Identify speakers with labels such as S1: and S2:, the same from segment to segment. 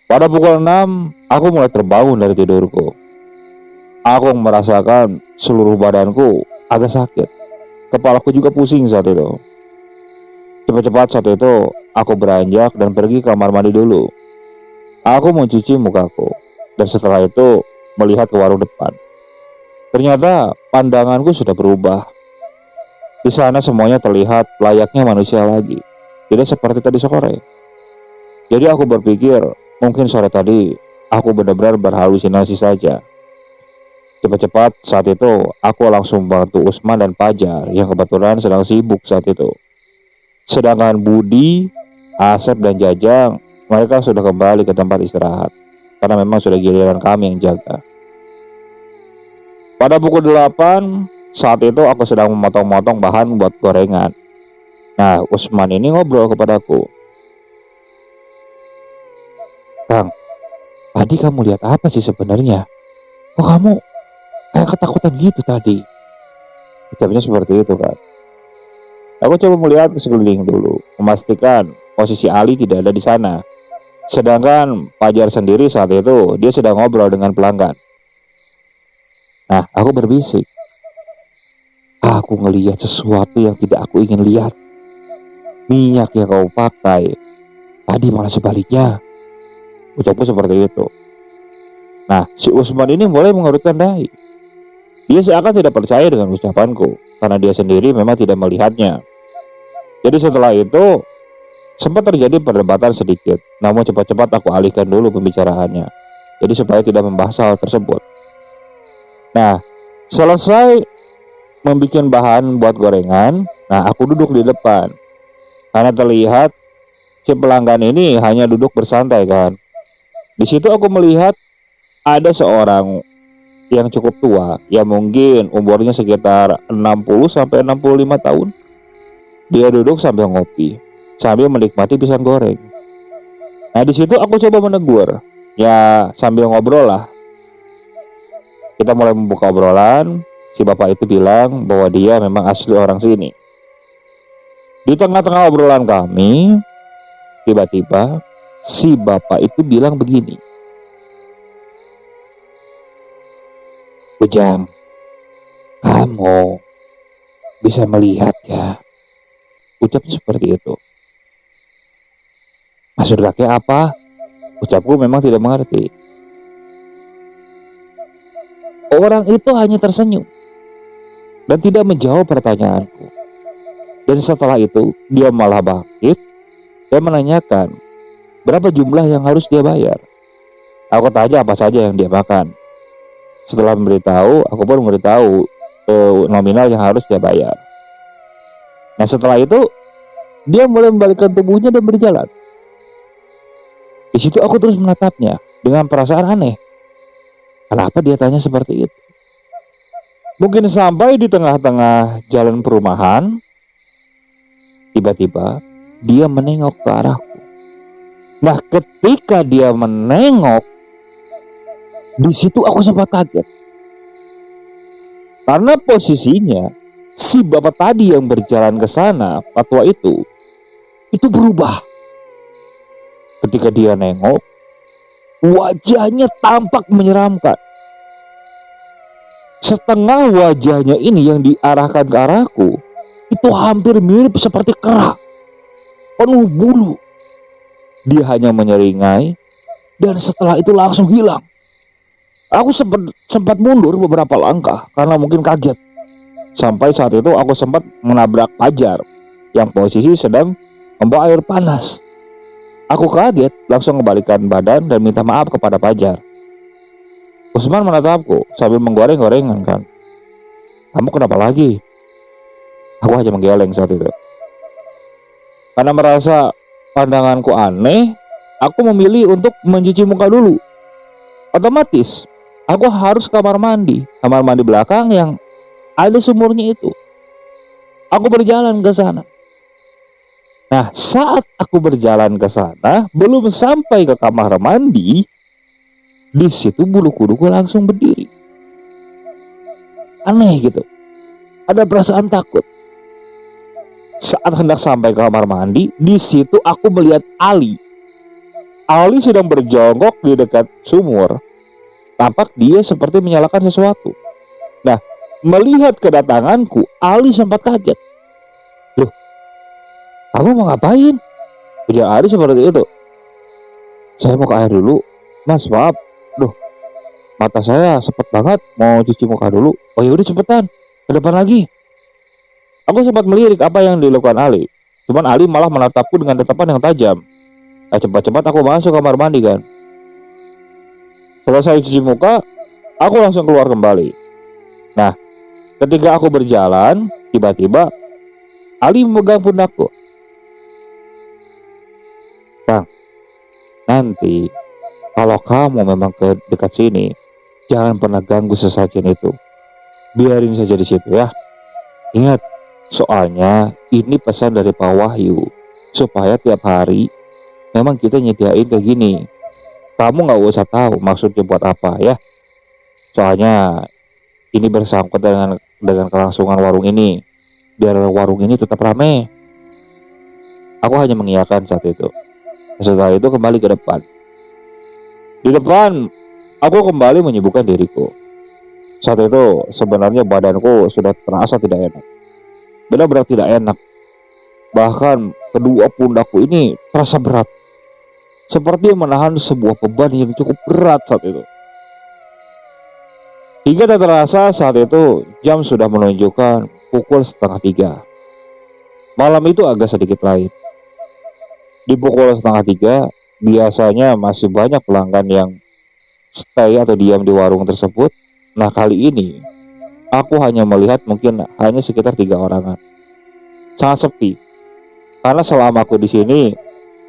S1: Pada pukul 6, aku mulai terbangun dari tidurku. Aku merasakan seluruh badanku agak sakit. Kepalaku juga pusing saat itu. Cepat-cepat saat itu, aku beranjak dan pergi ke kamar mandi dulu. Aku mencuci mukaku, dan setelah itu melihat ke warung depan. Ternyata pandanganku sudah berubah. Di sana semuanya terlihat layaknya manusia lagi, tidak seperti tadi sore. Jadi aku berpikir, mungkin sore tadi aku benar-benar berhalusinasi saja. Cepat-cepat saat itu aku langsung bantu Usman dan Pajar yang kebetulan sedang sibuk saat itu. Sedangkan Budi, Asep dan Jajang, mereka sudah kembali ke tempat istirahat karena memang sudah giliran kami yang jaga. Pada pukul 8 saat itu aku sedang memotong-motong bahan buat gorengan. Nah, Usman ini ngobrol kepadaku. "Kang, tadi kamu lihat apa sih sebenarnya? Kok kamu kayak ketakutan gitu tadi?" Ucapnya seperti itu kan. Aku coba melihat ke sekeliling dulu, memastikan posisi Ali tidak ada di sana. Sedangkan Pajar sendiri saat itu dia sedang ngobrol dengan pelanggan. Nah, aku berbisik. Aku ngelihat sesuatu yang tidak aku ingin lihat. Minyak yang kau pakai tadi malah sebaliknya. Ucapku seperti itu. Nah, si Usman ini mulai mengerutkan dahi. Dia seakan tidak percaya dengan ucapanku, karena dia sendiri memang tidak melihatnya. Jadi setelah itu, sempat terjadi perdebatan sedikit. Namun cepat-cepat aku alihkan dulu pembicaraannya. Jadi supaya tidak membahas hal tersebut. Nah, selesai membuat bahan buat gorengan, nah aku duduk di depan. Karena terlihat si pelanggan ini hanya duduk bersantai kan. Di situ aku melihat ada seorang yang cukup tua, ya mungkin umurnya sekitar 60 sampai 65 tahun. Dia duduk sambil ngopi, sambil menikmati pisang goreng. Nah, di situ aku coba menegur, ya sambil ngobrol lah. Kita mulai membuka obrolan. Si bapak itu bilang bahwa dia memang asli orang sini. Di tengah-tengah obrolan kami, tiba-tiba si bapak itu bilang begini. "Ujang, kamu bisa melihat ya?" Ucapnya seperti itu. "Maksud kakek apa?" Ucapku memang tidak mengerti. Orang itu hanya tersenyum dan tidak menjawab pertanyaanku. Dan setelah itu dia malah bangkit dan menanyakan berapa jumlah yang harus dia bayar. Aku tanya apa saja yang dia makan. Setelah memberitahu, aku pun memberitahu nominal yang harus dia bayar. Nah, setelah itu dia mulai membalikkan tubuhnya dan berjalan. Di situ aku terus menatapnya dengan perasaan aneh. Kenapa dia tanya seperti itu? Mungkin sampai di tengah-tengah jalan perumahan, tiba-tiba dia menengok ke arahku. Nah, ketika dia menengok, di situ aku sempat kaget. Karena posisinya si bapak tadi yang berjalan ke sana, Pak tua itu berubah. Ketika dia nengok, wajahnya tampak menyeramkan. Setengah wajahnya ini yang diarahkan ke arahku itu hampir mirip seperti kera, penuh bulu. Dia hanya menyeringai dan setelah itu langsung hilang. Aku sempat mundur beberapa langkah karena mungkin kaget. Sampai saat itu aku sempat menabrak Pajar yang posisi sedang membawa air panas. Aku kaget, langsung kembalikan badan dan minta maaf kepada Pajar. Usman menatapku sambil menggoreng gorengan kan. "Kamu kenapa lagi?" Aku hanya menggeleng saat itu. Karena merasa pandanganku aneh, aku memilih untuk mencuci muka dulu. Otomatis aku harus ke kamar mandi belakang yang ada sumurnya itu. Aku berjalan ke sana. Nah, saat aku berjalan ke sana, belum sampai ke kamar mandi, di situ bulu kuduku langsung berdiri. Aneh gitu. Ada perasaan takut. Saat hendak sampai ke kamar mandi, di situ aku melihat Ali. Ali sedang berjongkok di dekat sumur. Tampak dia seperti menyalakan sesuatu. Nah, melihat kedatanganku, Ali sempat kaget. "Loh, kamu mau ngapain?" ujar Ali seperti itu. "Saya mau ke air dulu, Mas, maaf. Duh, mata saya sepet banget, mau cuci muka dulu." "Oh ya udah cepetan, ke depan lagi." Aku sempat melirik apa yang dilakukan Ali. Cuman Ali malah menatapku dengan tatapan yang tajam. Nah, cepat-cepat aku masuk kamar mandi kan. Selesai cuci muka, aku langsung keluar kembali. Nah, ketika aku berjalan, tiba-tiba Ali memegang pundakku. "Bang, nanti kalau kamu memang ke dekat sini, jangan pernah ganggu sesajen itu. Biarin saja di situ ya. Ingat, soalnya ini pesan dari Pak Wahyu, supaya tiap hari memang kita nyediain kayak gini. Kamu nggak usah tahu maksudnya buat apa ya. Soalnya ini bersangkut dengan kelangsungan warung ini. Biar warung ini tetap ramai." Aku hanya mengiyakan saat itu. Setelah itu kembali ke depan. Di depan, aku kembali menyibukkan diriku. Saat itu sebenarnya badanku sudah terasa tidak enak. Benar-benar tidak enak. Bahkan kedua pundakku ini terasa berat. Seperti menahan sebuah beban yang cukup berat saat itu. Hingga tak terasa saat itu jam sudah menunjukkan pukul 2:30. Malam itu agak sedikit lain. Di pukul 2:30 biasanya masih banyak pelanggan yang stay atau diam di warung tersebut. Nah, kali ini aku hanya melihat mungkin hanya sekitar 3 orangan. Sangat sepi. Karena selama aku di sini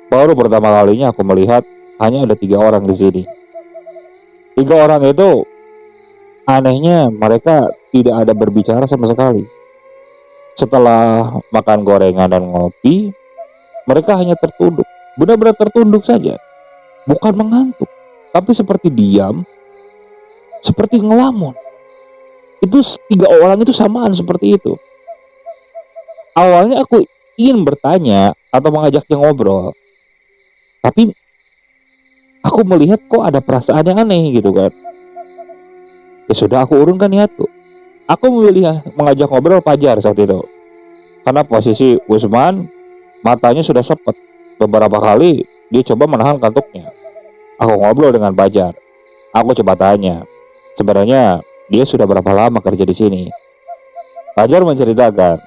S1: baru pertama kalinya aku melihat hanya ada 3 orang di sini. 3 orang itu anehnya mereka tidak ada berbicara sama sekali. Setelah makan gorengan dan ngopi, mereka hanya tertunduk. Benar-benar tertunduk saja. Bukan mengantuk, tapi seperti diam, seperti ngelamun. Itu 3 orang itu samaan seperti itu. Awalnya aku ingin bertanya atau mengajaknya ngobrol. Tapi aku melihat kok ada perasaan yang aneh gitu kan. Ya sudah, aku urunkan niatku. Aku memilih mengajak ngobrol Fajar saat itu. Karena posisi Usman matanya sudah sepet. Beberapa kali dia coba menahan kantuknya. Aku ngobrol dengan Fajar. Aku coba tanya, sebenarnya dia sudah berapa lama kerja di sini. Fajar menceritakan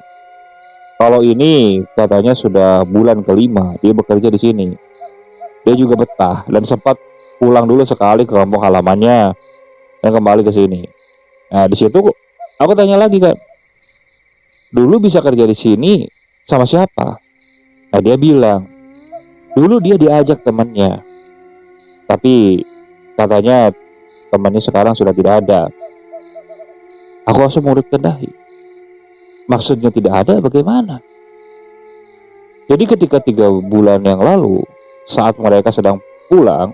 S1: kalau ini katanya sudah bulan kelima dia bekerja di sini. Dia juga betah dan sempat pulang dulu sekali ke kampung halamannya dan kembali ke sini. Nah, di situ aku tanya lagi kan, dulu bisa kerja di sini sama siapa? Nah, dia bilang dulu dia diajak temannya, tapi katanya temannya sekarang sudah tidak ada. Aku langsung mengurutkan dahi. Maksudnya tidak ada bagaimana? Jadi ketika 3 bulan yang lalu, saat mereka sedang pulang,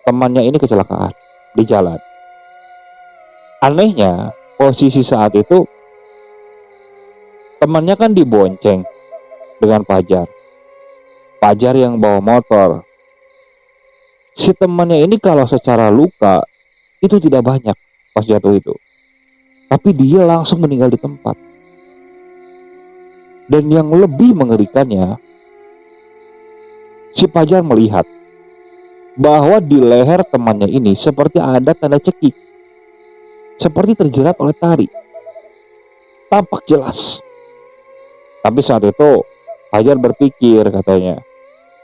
S1: temannya ini kecelakaan di jalan. Anehnya, posisi saat itu temannya kan dibonceng dengan Fajar. Fajar yang bawa motor. Si temannya ini kalau secara luka itu tidak banyak pas jatuh itu. Tapi dia langsung meninggal di tempat. Dan yang lebih mengerikannya, si Fajar melihat bahwa di leher temannya ini seperti ada tanda cekik. Seperti terjerat oleh tali. Tampak jelas. Tapi saat itu Fajar berpikir katanya,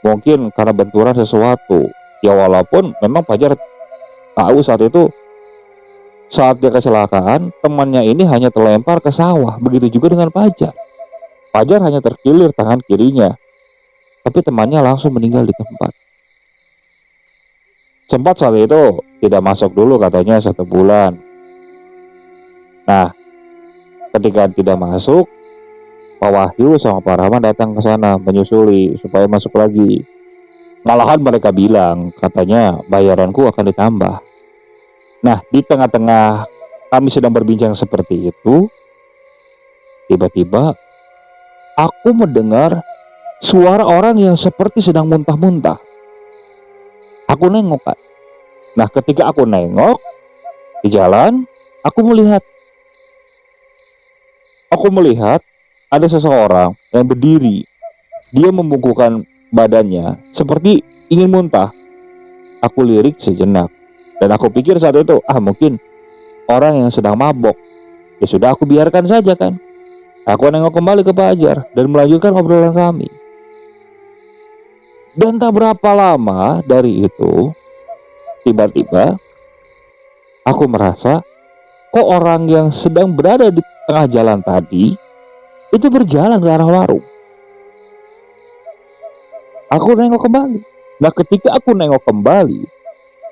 S1: mungkin karena benturan sesuatu. Ya walaupun memang Fajar tahu saat itu, saat dia kecelakaan, temannya ini hanya terlempar ke sawah. Begitu juga dengan Fajar. Fajar hanya terkilir tangan kirinya, tapi temannya langsung meninggal di tempat. Sempat saat itu tidak masuk dulu katanya 1 bulan. Nah, ketika tidak masuk, Pak Wahyu sama Pak Rahman datang ke sana menyusuli supaya masuk lagi. Malahan mereka bilang katanya bayaranku akan ditambah. Nah, di tengah-tengah kami sedang berbincang seperti itu, Tiba-tiba aku mendengar suara orang yang seperti sedang muntah-muntah. Aku nengok, Kak. Nah, ketika aku nengok di jalan, aku melihat ada seseorang yang berdiri. Dia membungkukkan badannya seperti ingin muntah. Aku lirik sejenak dan aku pikir saat itu, mungkin orang yang sedang mabok. Ya sudah, aku biarkan saja kan. Aku nengok kembali ke Fajar dan melanjutkan obrolan kami. Dan tak berapa lama dari itu, tiba-tiba aku merasa kok orang yang sedang berada di tengah jalan tadi itu berjalan ke arah warung. Aku nengok kembali. Nah, ketika aku nengok kembali,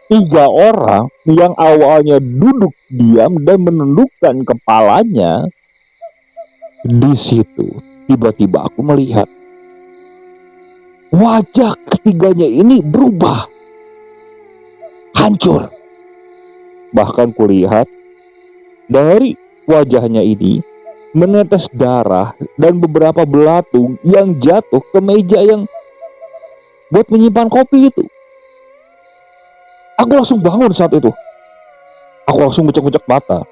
S1: 3 orang yang awalnya duduk diam dan menundukkan kepalanya, di situ tiba-tiba aku melihat wajah ketiganya ini berubah, hancur. Bahkan kulihat dari wajahnya ini menetes darah dan beberapa belatung yang jatuh ke meja yang buat menyimpan kopi itu. Aku langsung bangun saat itu. Aku langsung ngucek-ngucek mata.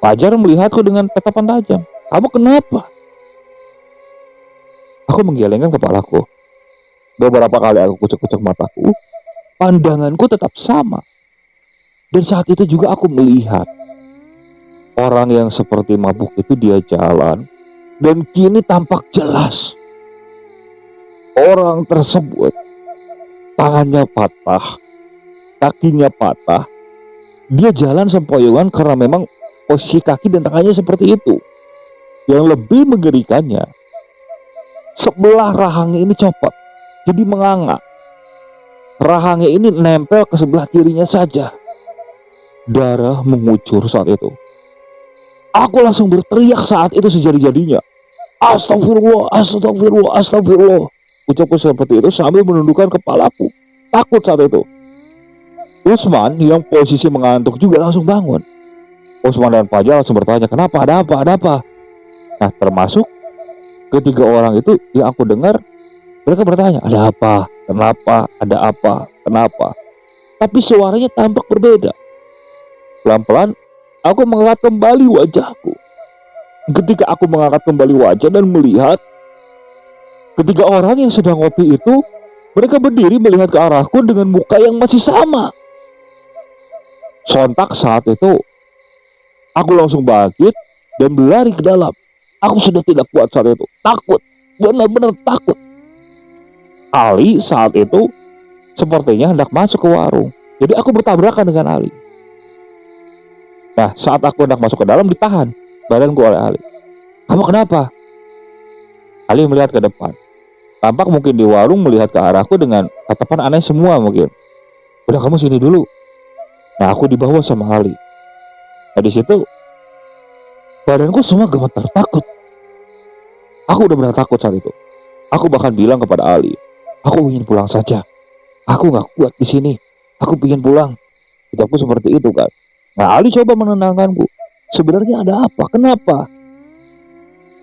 S1: Fajar melihatku dengan tatapan tajam. Kamu kenapa? Aku menggelengkan kepalaku. Beberapa kali aku kucek-kucek mataku. Pandanganku tetap sama. Dan saat itu juga aku melihat orang yang seperti mabuk itu dia jalan. Dan kini tampak jelas. Orang tersebut tangannya patah, kakinya patah. Dia jalan sempoyongan karena memang posisi kaki dan tangannya seperti itu. Yang lebih mengerikannya, sebelah rahangnya ini copot, jadi menganga. Rahangnya ini nempel ke sebelah kirinya saja. Darah mengucur saat itu. Aku langsung berteriak saat itu sejadi-jadinya. Astagfirullah, astagfirullah, astagfirullah. Ucapku seperti itu sambil menundukkan kepalaku. Takut saat itu. Usman yang posisi mengantuk juga langsung bangun. Usman dan Fajar langsung bertanya, kenapa, ada apa, ada apa? Nah, termasuk ketiga orang itu yang aku dengar, mereka bertanya, ada apa, kenapa, ada apa, kenapa? Tapi suaranya tampak berbeda. Pelan-pelan aku mengangkat kembali wajahku. Ketika aku mengangkat kembali wajah dan melihat ketiga orang yang sedang ngopi itu, mereka berdiri melihat ke arahku dengan muka yang masih sama. Sontak saat itu aku langsung bangkit dan berlari ke dalam. Aku sudah tidak kuat saat itu. Takut, benar-benar takut. Ali saat itu sepertinya hendak masuk ke warung. Jadi aku bertabrakan dengan Ali. Nah, saat aku hendak masuk ke dalam, ditahan badanku oleh Ali. Kamu kenapa? Ali melihat ke depan. Tampak mungkin di warung melihat ke arahku dengan tatapan aneh semua mungkin. Udah, kamu sini dulu. Nah, aku dibawa sama Ali. Nah, di situ badanku semua gemetar, takut. Aku udah benar takut saat itu. Aku bahkan bilang kepada Ali, aku ingin pulang saja. Aku nggak kuat di sini. Aku ingin pulang. Ucapku seperti itu kan. Nah, Ali coba menenangkanku. Sebenarnya ada apa? Kenapa?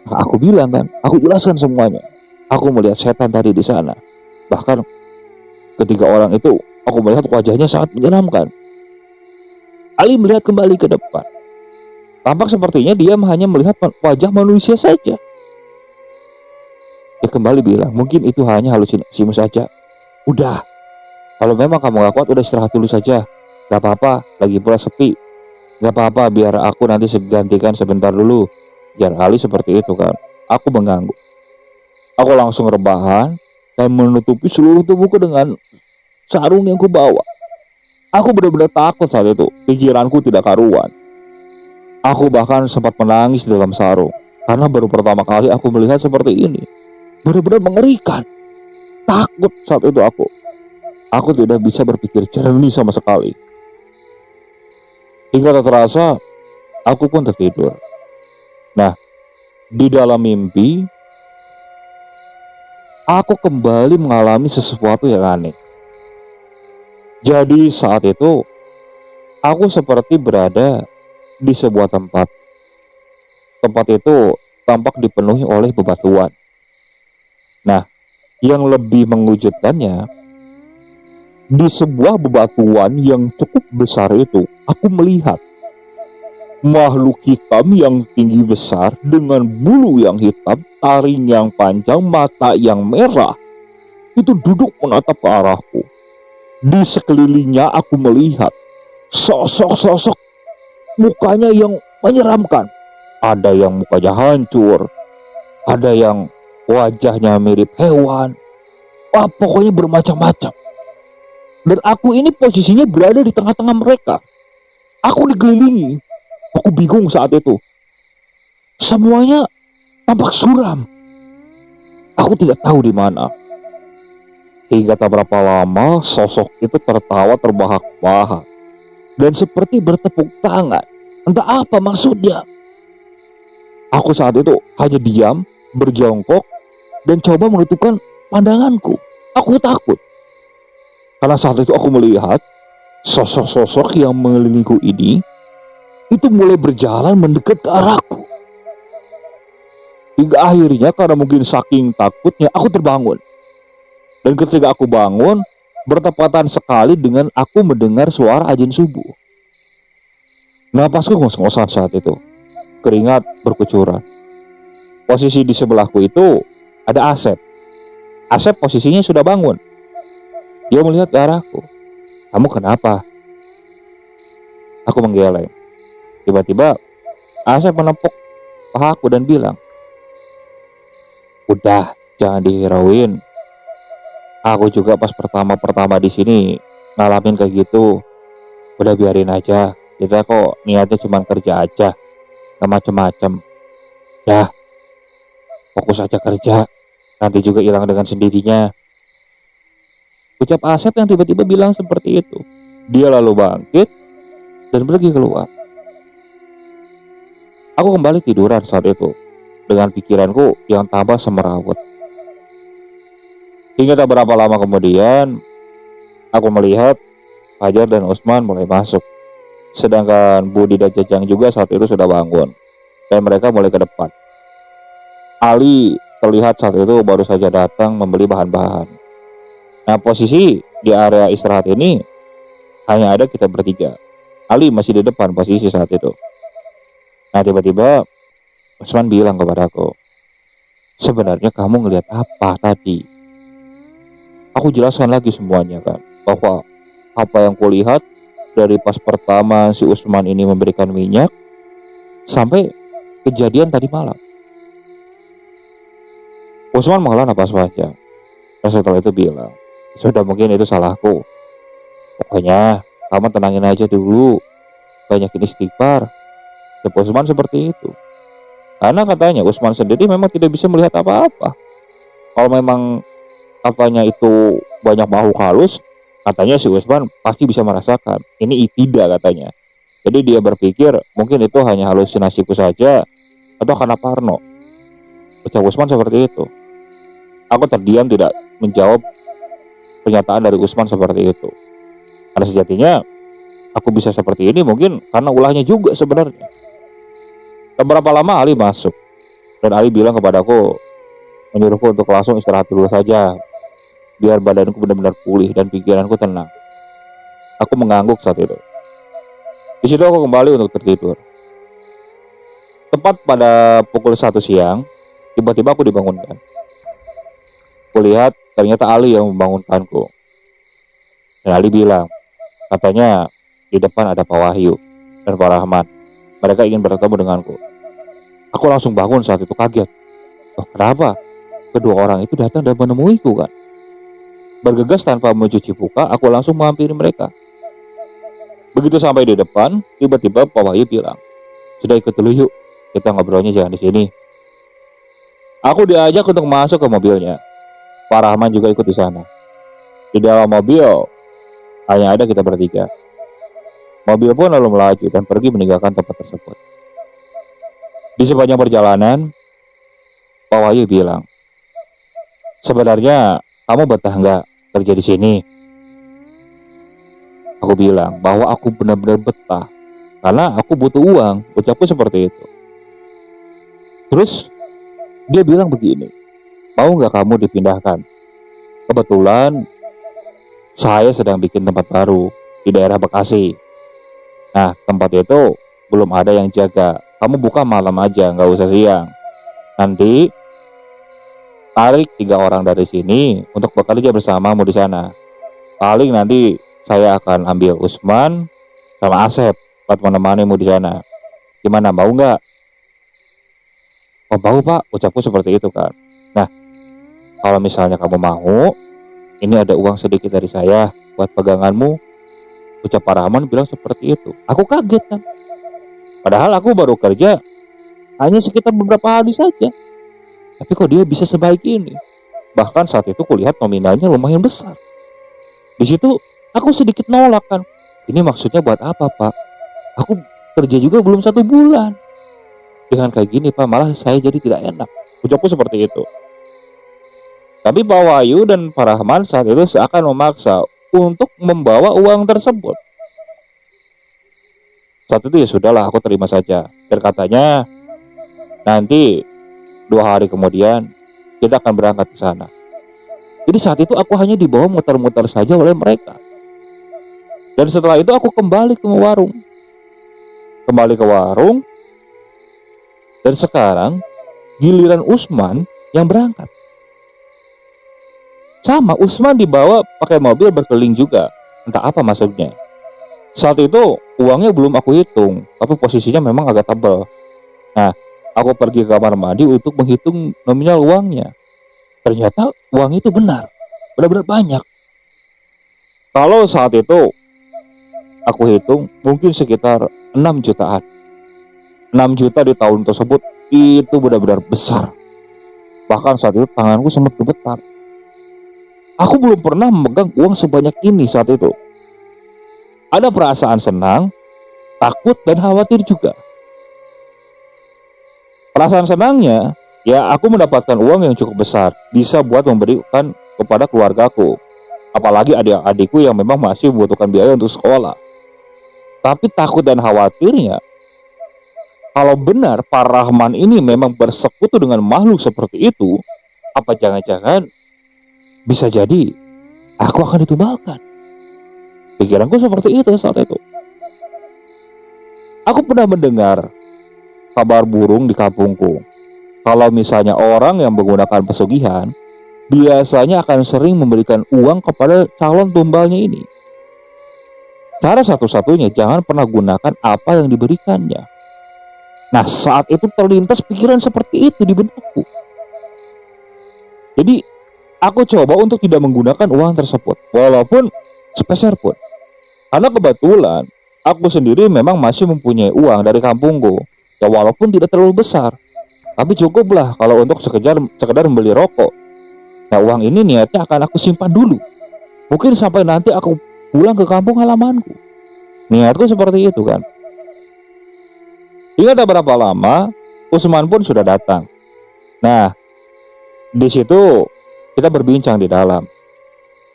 S1: Nah, aku bilang kan, aku jelaskan semuanya. Aku melihat setan tadi di sana. Bahkan ketiga orang itu, aku melihat wajahnya sangat menyeramkan. Ali melihat kembali ke depan. Tampak sepertinya dia hanya melihat wajah manusia saja. Dia kembali bilang, mungkin itu hanya halusinasimu saja. Udah, kalau memang kamu gak kuat, udah istirahat dulu saja. Gak apa-apa, lagi pula sepi. Gak apa-apa, biar aku nanti gantikan sebentar dulu. Biar Ali seperti itu kan. Aku mengganggu. Aku langsung rebahan dan menutupi seluruh tubuhku dengan sarung yang kubawa. Aku benar-benar takut saat itu. Pikiranku tidak karuan. Aku bahkan sempat menangis dalam sarung. Karena baru pertama kali aku melihat seperti ini. Benar-benar mengerikan. Takut saat itu aku. Aku tidak bisa berpikir jernih sama sekali. Hingga tak terasa, aku pun tertidur. Nah, di dalam mimpi, aku kembali mengalami sesuatu yang aneh. Jadi saat itu, aku seperti berada di sebuah tempat. tempat itu tampak dipenuhi oleh bebatuan. Nah, yang lebih mengejutkannya, di sebuah bebatuan yang cukup besar itu, aku melihat makhluk hitam yang tinggi besar dengan bulu yang hitam, taring yang panjang, mata yang merah, itu duduk menatap ke arahku. Di sekelilingnya aku melihat sosok-sosok mukanya yang menyeramkan. Ada yang mukanya hancur, ada yang wajahnya mirip hewan. Wah, pokoknya bermacam-macam. Dan aku ini posisinya berada di tengah-tengah mereka. Aku dikelilingi. Aku bingung saat itu. Semuanya tampak suram. Aku tidak tahu di mana. Hingga tak berapa lama sosok itu tertawa terbahak-bahak dan seperti bertepuk tangan. Entah apa maksudnya. Aku saat itu hanya diam, berjongkok, dan coba menutupkan pandanganku. Aku takut. Karena saat itu aku melihat sosok-sosok yang mengelilingiku ini itu mulai berjalan mendekat ke arahku. Hingga akhirnya karena mungkin saking takutnya aku terbangun. Dan ketika aku bangun, bertepatan sekali dengan aku mendengar suara azan subuh. Napasku ngos-ngosan saat itu. Keringat berkucuran. Posisi di sebelahku itu ada Asep. Asep posisinya sudah bangun. Dia melihat ke arahku. "Kamu kenapa?" Aku menggeleng. Tiba-tiba Asep menepuk pahaku dan bilang, "Udah, jangan dihirauin. Aku juga pas pertama-pertama di sini ngalamin kayak gitu. Udah biarin aja. Kita kok niatnya cuma kerja aja, gak macem-macem. Dah, fokus aja kerja. Nanti juga hilang dengan sendirinya." Ucap Asep yang tiba-tiba bilang seperti itu. Dia lalu bangkit dan pergi keluar. Aku kembali tiduran saat itu dengan pikiranku yang tambah semerawut. Hingga tak berapa lama kemudian, aku melihat Fajar dan Usman mulai masuk. Sedangkan Budi dan Jajang juga saat itu sudah bangun. Dan mereka mulai ke depan. Ali terlihat saat itu baru saja datang membeli bahan-bahan. Nah, posisi di area istirahat ini hanya ada kita bertiga. Ali masih di depan posisi saat itu. Nah, tiba-tiba Usman bilang kepadaku, "Sebenarnya kamu ngelihat apa tadi?" Aku jelaskan lagi semuanya kan, bahwa apa yang kulihat dari pas pertama si Usman ini memberikan minyak sampai kejadian tadi malam. Usman menghela napas panjang. Dan setelah itu bilang, "Sudah, mungkin itu salahku. Pokoknya kamu tenangin aja dulu. Banyakin istighfar." Jawab Usman seperti itu. Karena katanya Usman sendiri memang tidak bisa melihat apa-apa. Kalau memang katanya itu banyak makhluk halus, katanya si Usman pasti bisa merasakan. Ini tidak katanya. Jadi dia berpikir mungkin itu hanya halusinasiku saja atau karena parno. Ucap Usman seperti itu. Aku terdiam tidak menjawab pernyataan dari Usman seperti itu. Karena sejatinya aku bisa seperti ini mungkin karena ulahnya juga sebenarnya. Tak berapa lama Ali masuk. Dan Ali bilang kepadaku, menyuruhku untuk langsung istirahat dulu saja, biar badanku benar-benar pulih dan pikiranku tenang. Aku mengangguk saat itu. Di situ aku kembali untuk tertidur. Tepat pada pukul 1 siang, tiba-tiba aku dibangunkan. Kulihat ternyata Ali yang membangunkanku. Dan Ali bilang, katanya di depan ada Pak Wahyu dan Pak Rahman. Mereka ingin bertemu denganku. Aku langsung bangun saat itu kaget. Oh, kenapa? Kedua orang itu datang dan menemuiku kan. Bergegas tanpa mencuci muka, aku langsung menghampiri mereka. Begitu sampai di depan, tiba-tiba Pak Wahyu bilang, "Sudah, ikut dulu yuk. Kita ngobrolnya jangan di sini." Aku diajak untuk masuk ke mobilnya. Pak Rahman juga ikut di sana. Di dalam mobil hanya ada kita bertiga. Mobil pun lalu melaju dan pergi meninggalkan tempat tersebut. Di sepanjang perjalanan, Pak Wahyu bilang, "Sebenarnya kamu betah nggak kerja di sini?" Aku bilang bahwa aku benar-benar betah karena aku butuh uang. Ucapku seperti itu. Terus dia bilang begini, mau nggak kamu dipindahkan? Kebetulan saya sedang bikin tempat baru di daerah Bekasi. Nah, tempat itu belum ada yang jaga. Kamu buka malam aja, nggak usah siang. Nanti tarik 3 orang dari sini untuk bekerja bersamamu di sana. Paling nanti saya akan ambil Usman sama Asep buat menemanimu di sana. Gimana, mau nggak? Oh, mau Pak, ucapku seperti itu kan. Nah, kalau misalnya kamu mau, ini ada uang sedikit dari saya buat peganganmu. Ucap Pak Rahman bilang seperti itu. Aku kaget kan. Padahal aku baru kerja hanya sekitar beberapa hari saja. Tapi kok dia bisa sebaik ini? Bahkan saat itu kulihat nominalnya lumayan besar. Di situ aku sedikit nolak kan. Ini maksudnya buat apa Pak? Aku kerja juga belum 1 bulan. Dengan kayak gini Pak, malah saya jadi tidak enak. Ucapku seperti itu. Tapi Pak Wahyu dan Pak Rahman saat itu seakan memaksa untuk membawa uang tersebut. Saat itu ya sudahlah, aku terima saja. Dan katanya nanti 2 hari kemudian kita akan berangkat ke sana. Jadi saat itu aku hanya dibawa muter-muter saja oleh mereka. Dan setelah itu aku kembali ke warung. Dan sekarang giliran Usman yang berangkat. Sama, Usman dibawa pakai mobil berkeliling juga. Entah apa maksudnya. Saat itu uangnya belum aku hitung, tapi posisinya memang agak tebal. Nah, aku pergi ke kamar mandi untuk menghitung nominal uangnya. Ternyata uang itu benar-benar banyak. Kalau saat itu aku hitung mungkin sekitar 6 jutaan. 6 juta di tahun tersebut itu benar-benar besar. Bahkan saat itu tanganku sempat gemetar. Aku belum pernah memegang uang sebanyak ini saat itu. Ada perasaan senang, takut, dan khawatir juga. Perasaan senangnya, ya aku mendapatkan uang yang cukup besar, bisa buat memberikan kepada keluargaku. Apalagi adik-adikku yang memang masih membutuhkan biaya untuk sekolah. Tapi takut dan khawatirnya, kalau benar Pak Rahman ini memang bersekutu dengan makhluk seperti itu, apa jangan-jangan bisa jadi aku akan ditumbalkan. Pikiranku seperti itu saat itu. Aku pernah mendengar kabar burung di kampungku. Kalau misalnya orang yang menggunakan pesugihan, biasanya akan sering memberikan uang kepada calon tumbalnya ini. Cara satu-satunya jangan pernah gunakan apa yang diberikannya. Nah, saat itu terlintas pikiran seperti itu di benakku. Jadi aku coba untuk tidak menggunakan uang tersebut, walaupun sepeser pun. Karena kebetulan aku sendiri memang masih mempunyai uang dari kampungku. Ya walaupun tidak terlalu besar, tapi cukuplah kalau untuk sekedar membeli rokok. Nah, uang ini niatnya akan aku simpan dulu. Mungkin sampai nanti aku pulang ke kampung halamanku. Niatku seperti itu kan. Hingga tak berapa lama, Usman pun sudah datang. Nah, di situ kita berbincang di dalam.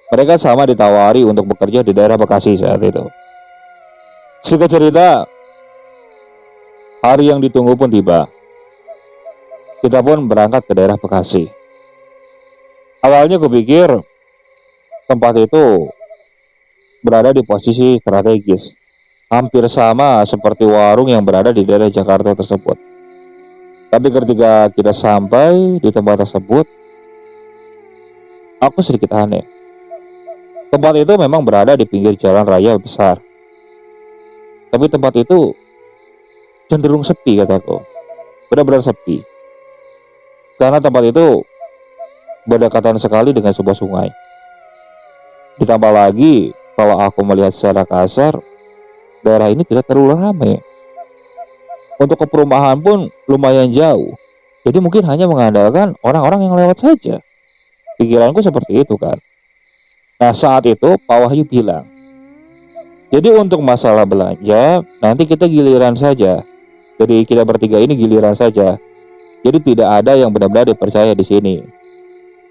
S1: Mereka sama ditawari untuk bekerja di daerah Bekasi saat itu. Singkat cerita, hari yang ditunggu pun tiba. Kita pun berangkat ke daerah Bekasi. Awalnya kupikir tempat itu berada di posisi strategis, hampir sama seperti warung yang berada di daerah Jakarta tersebut. Tapi ketika kita sampai di tempat tersebut, aku sedikit aneh. Tempat itu memang berada di pinggir jalan raya besar. Tapi tempat itu cenderung sepi kataku. Benar-benar sepi. Karena tempat itu berdekatan sekali dengan sebuah sungai. Ditambah lagi, kalau aku melihat secara kasar, daerah ini tidak terlalu ramai. Untuk ke perumahan pun lumayan jauh. Jadi mungkin hanya mengandalkan orang-orang yang lewat saja. Pikiranku seperti itu kan. Nah, saat itu Pak Wahyu bilang, jadi untuk masalah belanja nanti kita giliran saja. Jadi kita bertiga ini giliran saja. Jadi tidak ada yang benar-benar dipercaya di sini.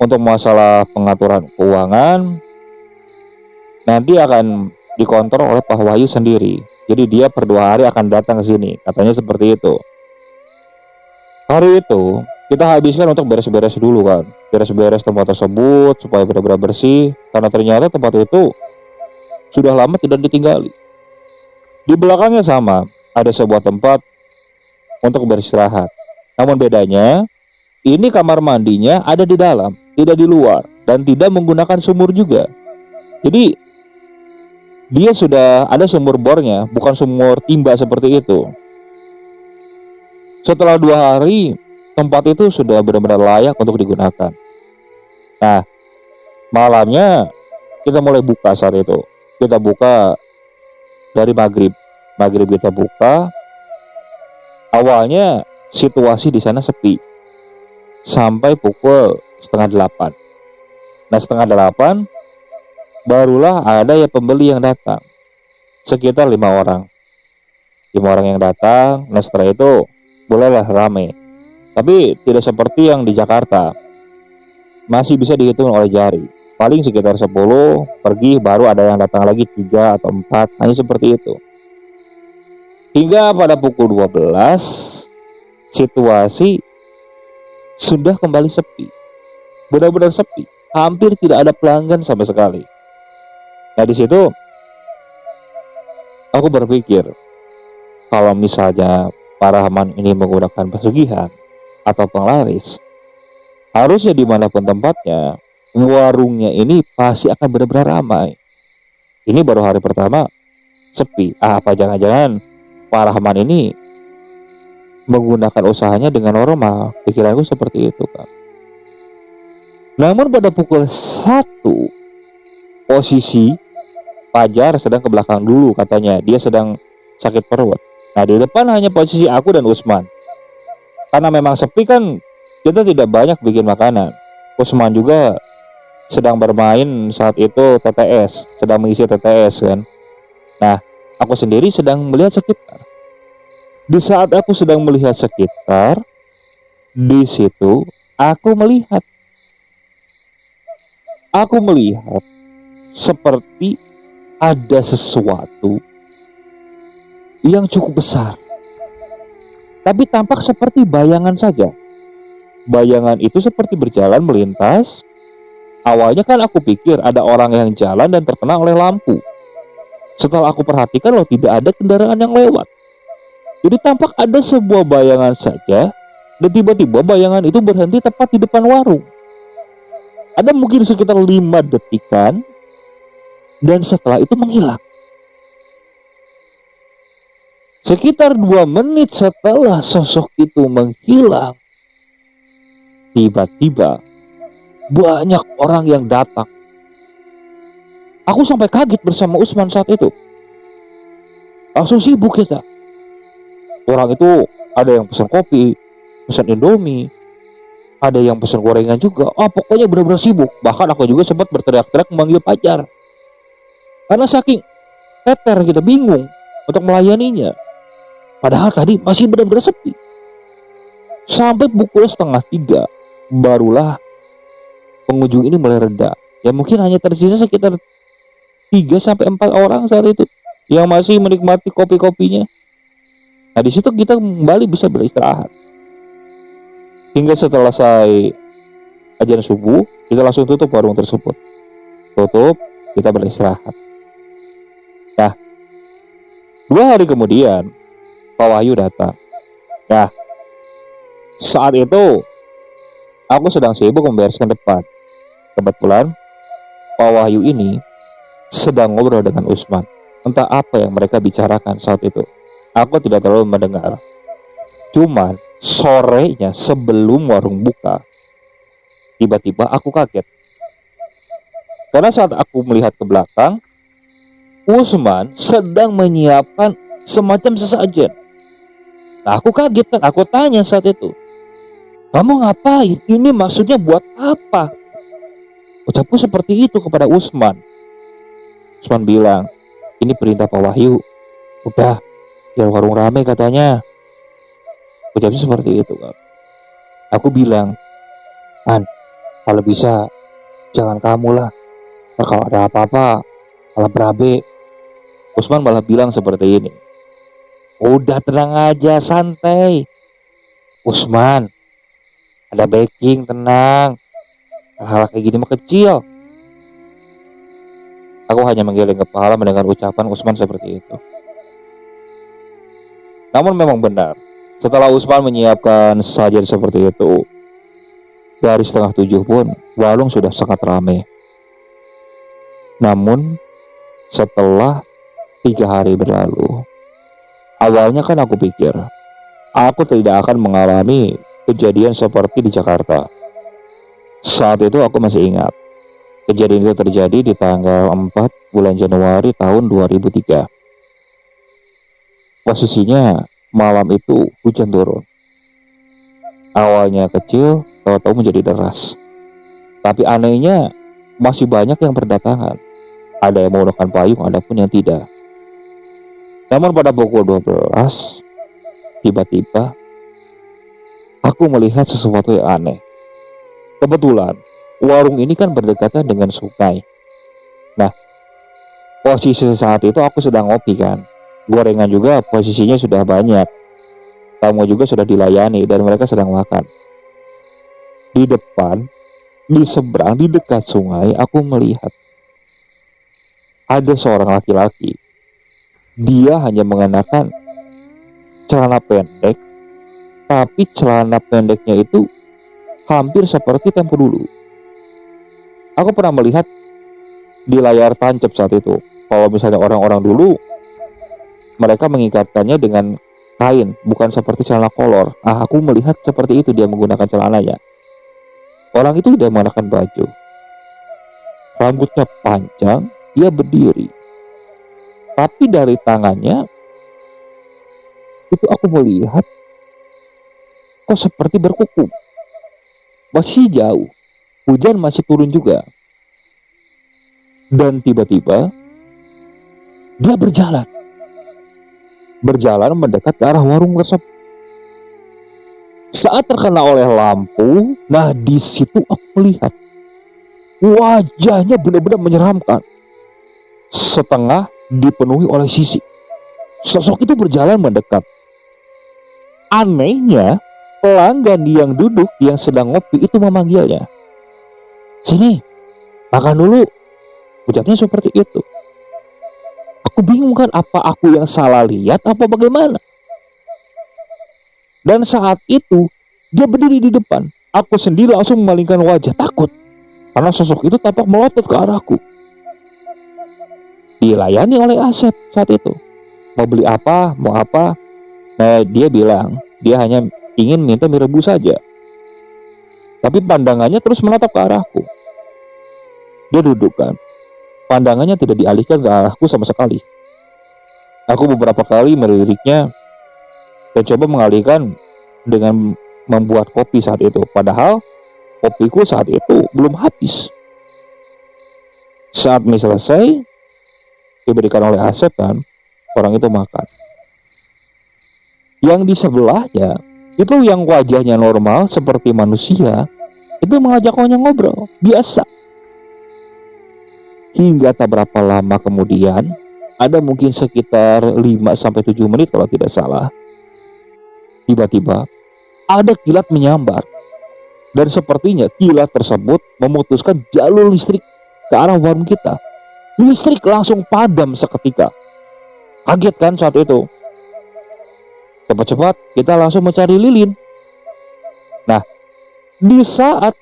S1: Untuk masalah pengaturan keuangan nanti akan dikontrol oleh Pak Wahyu sendiri. Jadi dia per 2 hari akan datang ke sini. Katanya seperti itu. Hari itu kita habiskan untuk beres-beres dulu kan, beres-beres tempat tersebut supaya benar-benar bersih, karena ternyata tempat itu sudah lama tidak ditinggali. Di belakangnya sama, ada sebuah tempat untuk beristirahat. Namun bedanya, ini kamar mandinya ada di dalam, tidak di luar, dan tidak menggunakan sumur juga. Jadi dia sudah ada sumur bornya, bukan sumur timba seperti itu. Setelah 2 hari, tempat itu sudah benar-benar layak untuk digunakan. Nah, malamnya kita mulai buka saat itu. Kita buka dari maghrib. Maghrib kita buka. Awalnya situasi di sana sepi sampai pukul setengah 8. Nah, setengah 8 barulah ada ya pembeli yang datang. Sekitar 5 orang. 5 orang yang datang. Nah, setelah itu bolehlah rame. Tapi tidak seperti yang di Jakarta. Masih bisa dihitung oleh jari. Paling sekitar 10 pergi, baru ada yang datang lagi 3 atau 4. Hanya seperti itu. Hingga pada pukul 12 situasi sudah kembali sepi. Benar-benar sepi. Hampir tidak ada pelanggan sama sekali. Nah, di situ aku berpikir, kalau misalnya Pak Rahman ini menggunakan pesugihan atau penglaris, harusnya dimanapun tempatnya, warungnya ini pasti akan benar-benar ramai. Ini baru hari pertama sepi. Apa jangan-jangan Pak Rahman ini menggunakan usahanya dengan normal? Pikiranku seperti itu, Kak. Namun pada pukul 1, posisi Fajar sedang ke belakang dulu, katanya dia sedang sakit perut. Nah, di depan hanya posisi aku dan Usman. Karena memang sepi kan, kita tidak banyak bikin makanan. Usman juga sedang bermain saat itu TTS, sedang mengisi TTS kan. Nah, aku sendiri sedang melihat sekitar. Di saat aku sedang melihat sekitar, di situ aku melihat seperti ada sesuatu yang cukup besar, tapi tampak seperti bayangan saja. Bayangan itu seperti berjalan melintas. Awalnya kan aku pikir ada orang yang jalan dan terkena oleh lampu. Setelah aku perhatikan, loh, tidak ada kendaraan yang lewat. Jadi tampak ada sebuah bayangan saja, dan tiba-tiba bayangan itu berhenti tepat di depan warung. Ada mungkin sekitar 5 detikan, dan setelah itu menghilang. Sekitar 2 menit setelah sosok itu menghilang, tiba-tiba banyak orang yang datang. Aku sampai kaget bersama Usman saat itu. Langsung sibuk kita. Orang itu ada yang pesan kopi, pesan Indomie, ada yang pesan gorengan juga. Pokoknya benar-benar sibuk. Bahkan aku juga sempat berteriak-teriak memanggil Fajar. Karena saking teter, kita bingung untuk melayaninya. Padahal tadi masih benar-benar sepi. Sampai pukul setengah 3 barulah pengunjung ini mulai reda. Ya mungkin hanya tersisa sekitar 3-4 orang saat itu yang masih menikmati kopi-kopinya. Nah, di situ kita kembali bisa beristirahat. Hingga setelah selesai ajan subuh, kita langsung tutup warung tersebut. Tutup, kita beristirahat. Nah, 2 hari kemudian Pak Wahyu datang. Nah, saat itu aku sedang sibuk membereskan depan. Kebetulan Pak Wahyu ini sedang ngobrol dengan Usman. Entah apa yang mereka bicarakan saat itu. Aku tidak terlalu mendengar. Cuman sorenya sebelum warung buka, tiba-tiba aku kaget. Karena saat aku melihat ke belakang, Usman sedang menyiapkan semacam sesajen. Nah, aku kaget kan, aku tanya saat itu, "Kamu ngapain? Ini maksudnya buat apa?" Ucapku seperti itu kepada Usman. Usman bilang, "Ini perintah Pak Wahyu. Udah, biar warung ramai katanya." Ucapnya seperti itu kan. Aku bilang, "Man, kalau bisa jangan kamu lah. Kalau ada apa-apa malah berabe." Usman malah bilang seperti ini, "Udah tenang aja, santai. Usman, ada backing, tenang. Hal-hal kayak gini mah kecil. Aku hanya menggeleng kepala mendengar ucapan Usman seperti itu. Namun memang benar, setelah Usman menyiapkan sajian seperti itu, dari setengah 7 pun warung sudah sangat ramai. Namun setelah 3 hari berlalu, awalnya kan aku pikir aku tidak akan mengalami kejadian seperti di Jakarta. Saat itu aku masih ingat, kejadian itu terjadi di tanggal 4 bulan Januari tahun 2003. Posisinya malam itu hujan turun. Awalnya kecil, tahu-tahu menjadi deras. Tapi anehnya masih banyak yang berdatangan. Ada yang menggunakan payung, ada pun yang tidak. Namun pada pukul 12, tiba-tiba aku melihat sesuatu yang aneh. Kebetulan warung ini kan berdekatan dengan sungai. Nah, posisi saat itu aku sedang ngopi kan. Gorengan juga posisinya sudah banyak. Tamu juga sudah dilayani dan mereka sedang makan. Di depan, di seberang, di dekat sungai, aku melihat ada seorang laki-laki. Dia hanya mengenakan celana pendek, tapi celana pendeknya itu hampir seperti tempo dulu. Aku pernah melihat di layar tancap saat itu, kalau misalnya orang-orang dulu mereka mengikatkannya dengan kain, bukan seperti celana kolor. Aku melihat seperti itu dia menggunakan celananya. Orang itu tidak menggunakan baju, rambutnya panjang, dia berdiri. Tapi dari tangannya itu aku melihat kok seperti berkuku. Masih jauh, hujan masih turun juga. Dan tiba-tiba dia berjalan mendekat ke arah warung tersebut. Saat terkena oleh lampu, nah di situ aku melihat wajahnya benar-benar menyeramkan. Setengah dipenuhi oleh sisik. Sosok itu berjalan mendekat. Anehnya, pelanggan yang duduk yang sedang ngopi itu memanggilnya. "Sini, makan dulu." Ucapnya seperti itu. Aku bingung kan, apa aku yang salah lihat apa bagaimana. Dan saat itu dia berdiri di depan. Aku sendiri langsung memalingkan wajah takut karena sosok itu tampak melotot ke arahku. Dilayani oleh Asep saat itu. Mau beli apa, mau apa. Nah, dia bilang dia hanya ingin minta mie rebus saja. Tapi pandangannya terus menatap ke arahku. Dia duduk kan. Pandangannya tidak dialihkan ke arahku sama sekali. Aku beberapa kali meliriknya dan coba mengalihkan dengan membuat kopi saat itu. Padahal kopiku saat itu belum habis. Saat mie selesai, diberikan oleh Asep kan, orang itu makan. Yang di sebelahnya itu yang wajahnya normal seperti manusia, itu mengajak kawannya ngobrol biasa. Hingga tak berapa lama kemudian, ada mungkin sekitar 5-7 menit kalau tidak salah, tiba-tiba ada kilat menyambar. Dan sepertinya kilat tersebut memutuskan jalur listrik ke arah warung kita. Listrik langsung padam seketika. Kaget kan saat itu. Cepat-cepat kita langsung mencari lilin. Nah, di saat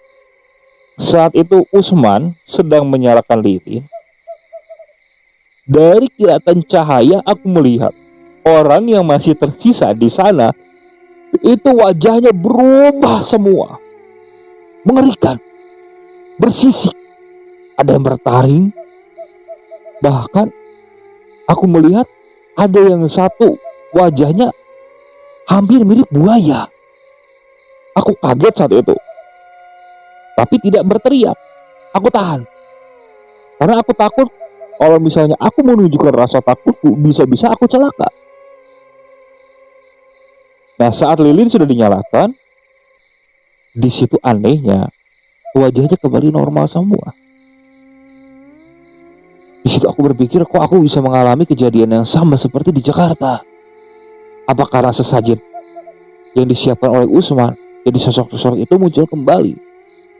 S1: itu Usman sedang menyalakan lilin. Dari kilatan cahaya aku melihat orang yang masih tersisa di sana itu wajahnya berubah semua. Mengerikan. Bersisik. Ada yang bertaring. Bahkan aku melihat ada yang satu wajahnya hampir mirip buaya. Aku kaget saat itu. Tapi tidak berteriak. Aku tahan. Karena aku takut kalau misalnya aku menunjukkan rasa takutku, bisa-bisa aku celaka. Nah, saat lilin sudah dinyalakan, di situ anehnya wajahnya kembali normal semua. Di situ aku berpikir, kok aku bisa mengalami kejadian yang sama seperti di Jakarta? Apa karena sesajen yang disiapkan oleh Usman. Jadi sosok-sosok itu muncul kembali.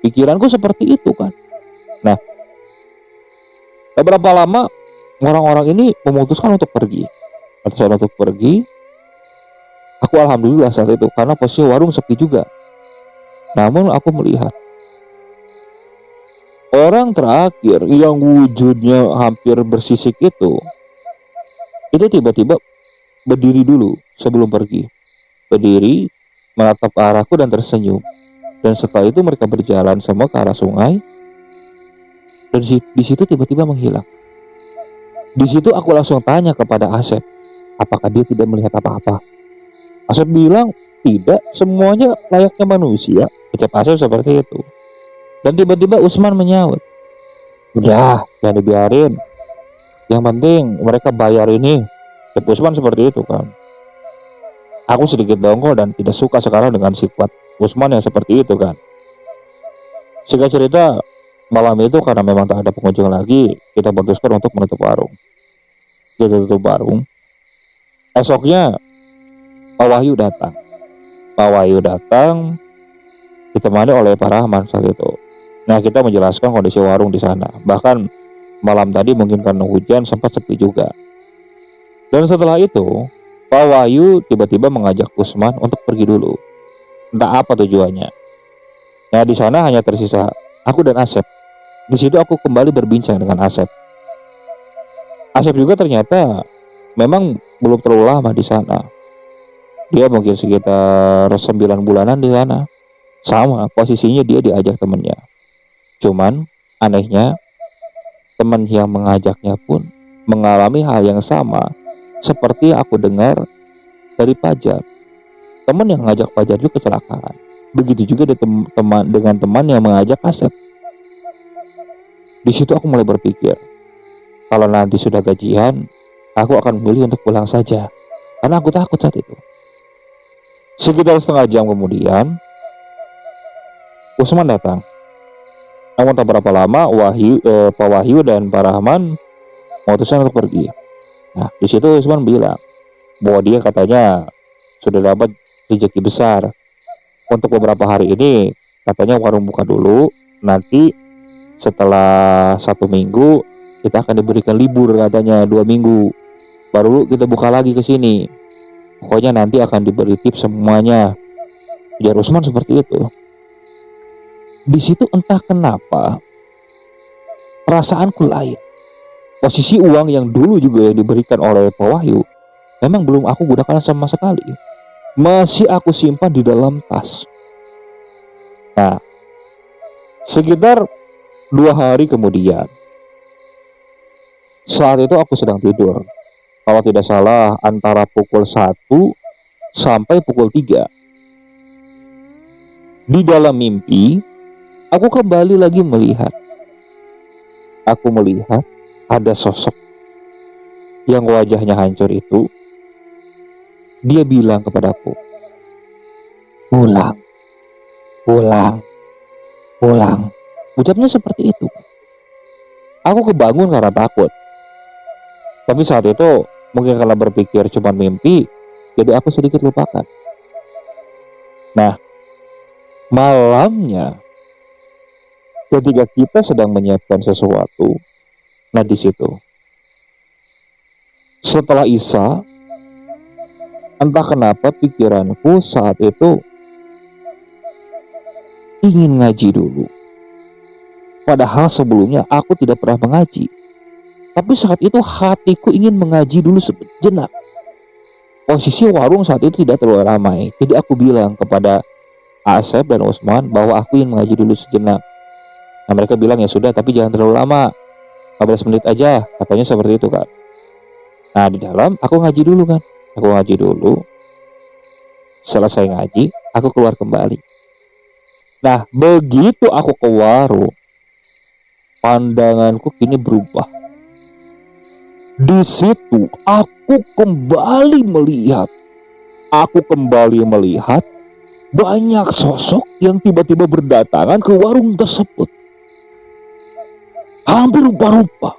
S1: Pikiranku seperti itu kan. Nah, beberapa lama orang-orang ini memutuskan untuk pergi. Untuk pergi, aku alhamdulillah saat itu karena posisi warung sepi juga. Namun aku melihat orang terakhir yang wujudnya hampir bersisik itu tiba-tiba berdiri dulu sebelum pergi. Berdiri, menatap ke arahku dan tersenyum. Dan setelah itu mereka berjalan semua ke arah sungai. Dan di situ tiba-tiba menghilang. Di situ aku langsung tanya kepada Asep, apakah dia tidak melihat apa-apa? Asep bilang, tidak, semuanya layaknya manusia. Ucap Asep seperti itu. Dan tiba-tiba Usman menyaut, udah, jangan dibiarin. Yang penting mereka bayar ini. Ucap Usman seperti itu kan. Aku sedikit dongkol dan tidak suka sekarang dengan sifat Usman yang seperti itu kan. Singkat cerita, malam itu karena memang tak ada pengunjung lagi, kita putuskan untuk menutup warung. Kita tutup warung. Esoknya Pak Wahyu datang. Pak Wahyu datang ditemani oleh Pak Rahman saat itu. Nah, kita menjelaskan kondisi warung di sana. Bahkan malam tadi mungkin karena hujan sempat sepi juga. Dan setelah itu Pak Wahyu tiba-tiba mengajak Usman untuk pergi dulu. Entah apa tujuannya. Nah, di sana hanya tersisa aku dan Asep. Di situ aku kembali berbincang dengan Asep. Asep juga ternyata memang belum terlalu lama di sana. Dia mungkin sekitar 9 bulanan di sana. Sama posisinya dia diajak temennya. Cuman anehnya teman yang mengajaknya pun mengalami hal yang sama seperti aku dengar dari Pajar. Teman yang ngajak Pajar juga kecelakaan. Begitu juga dengan teman yang mengajak Asep. Di situ aku mulai berpikir, kalau nanti sudah gajian, aku akan memilih untuk pulang saja. Karena aku takut saat itu. Sekitar setengah jam kemudian, Usman datang. Namun tak berapa lama, Pak Wahyu dan Pak Rahman memutuskan untuk pergi. Nah, di situ Usman bilang bahwa dia katanya sudah dapat rezeki besar. Untuk beberapa hari ini katanya warung buka dulu. Nanti setelah 1 minggu kita akan diberikan libur katanya 2 minggu. Baru kita buka lagi ke sini. Pokoknya nanti akan diberi tips semuanya. Ujar Usman seperti itu. Di situ entah kenapa perasaanku lain. Posisi uang yang dulu juga yang diberikan oleh Pak Wahyu memang belum aku gunakan sama sekali. Masih aku simpan di dalam tas. Nah, sekitar 2 hari kemudian, saat itu aku sedang tidur. Kalau tidak salah antara pukul 1 sampai pukul 3. Di dalam mimpi, aku kembali lagi melihat. Aku melihat ada sosok yang wajahnya hancur itu. Dia bilang kepadaku, pulang, pulang, pulang. Ucapnya seperti itu. Aku kebangun karena takut. Tapi saat itu mungkin karena berpikir cuma mimpi, jadi aku sedikit lupakan. Nah, malamnya ketika kita sedang menyiapkan sesuatu, nah di situ setelah Isya, entah kenapa pikiranku saat itu ingin ngaji dulu. Padahal sebelumnya aku tidak pernah mengaji. Tapi saat itu hatiku ingin mengaji dulu sejenak. Posisi warung saat itu tidak terlalu ramai. Jadi aku bilang kepada Asep dan Usman bahwa aku ingin mengaji dulu sejenak. Nah, mereka bilang ya sudah, tapi jangan terlalu lama, 15 menit aja, katanya seperti itu kan. Nah, di dalam aku ngaji dulu kan. Aku ngaji dulu. Selesai ngaji, aku keluar kembali. Nah, begitu aku ke warung, pandanganku kini berubah. Di situ aku kembali melihat banyak sosok yang tiba-tiba berdatangan ke warung tersebut. Hampir rupa-rupa.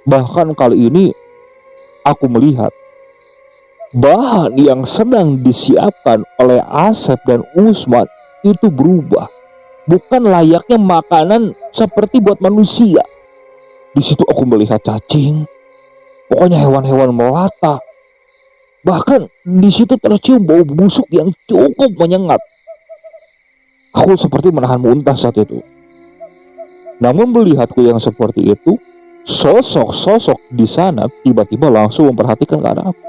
S1: Bahkan kali ini aku melihat bahan yang sedang disiapkan oleh Asep dan Usman itu berubah, bukan layaknya makanan seperti buat manusia. Di situ aku melihat cacing, pokoknya hewan-hewan melata. Bahkan di situ tercium bau busuk yang cukup menyengat. Aku seperti menahan muntah saat itu. Namun melihatku yang seperti itu, sosok-sosok di sana tiba-tiba langsung memperhatikan ke arah aku.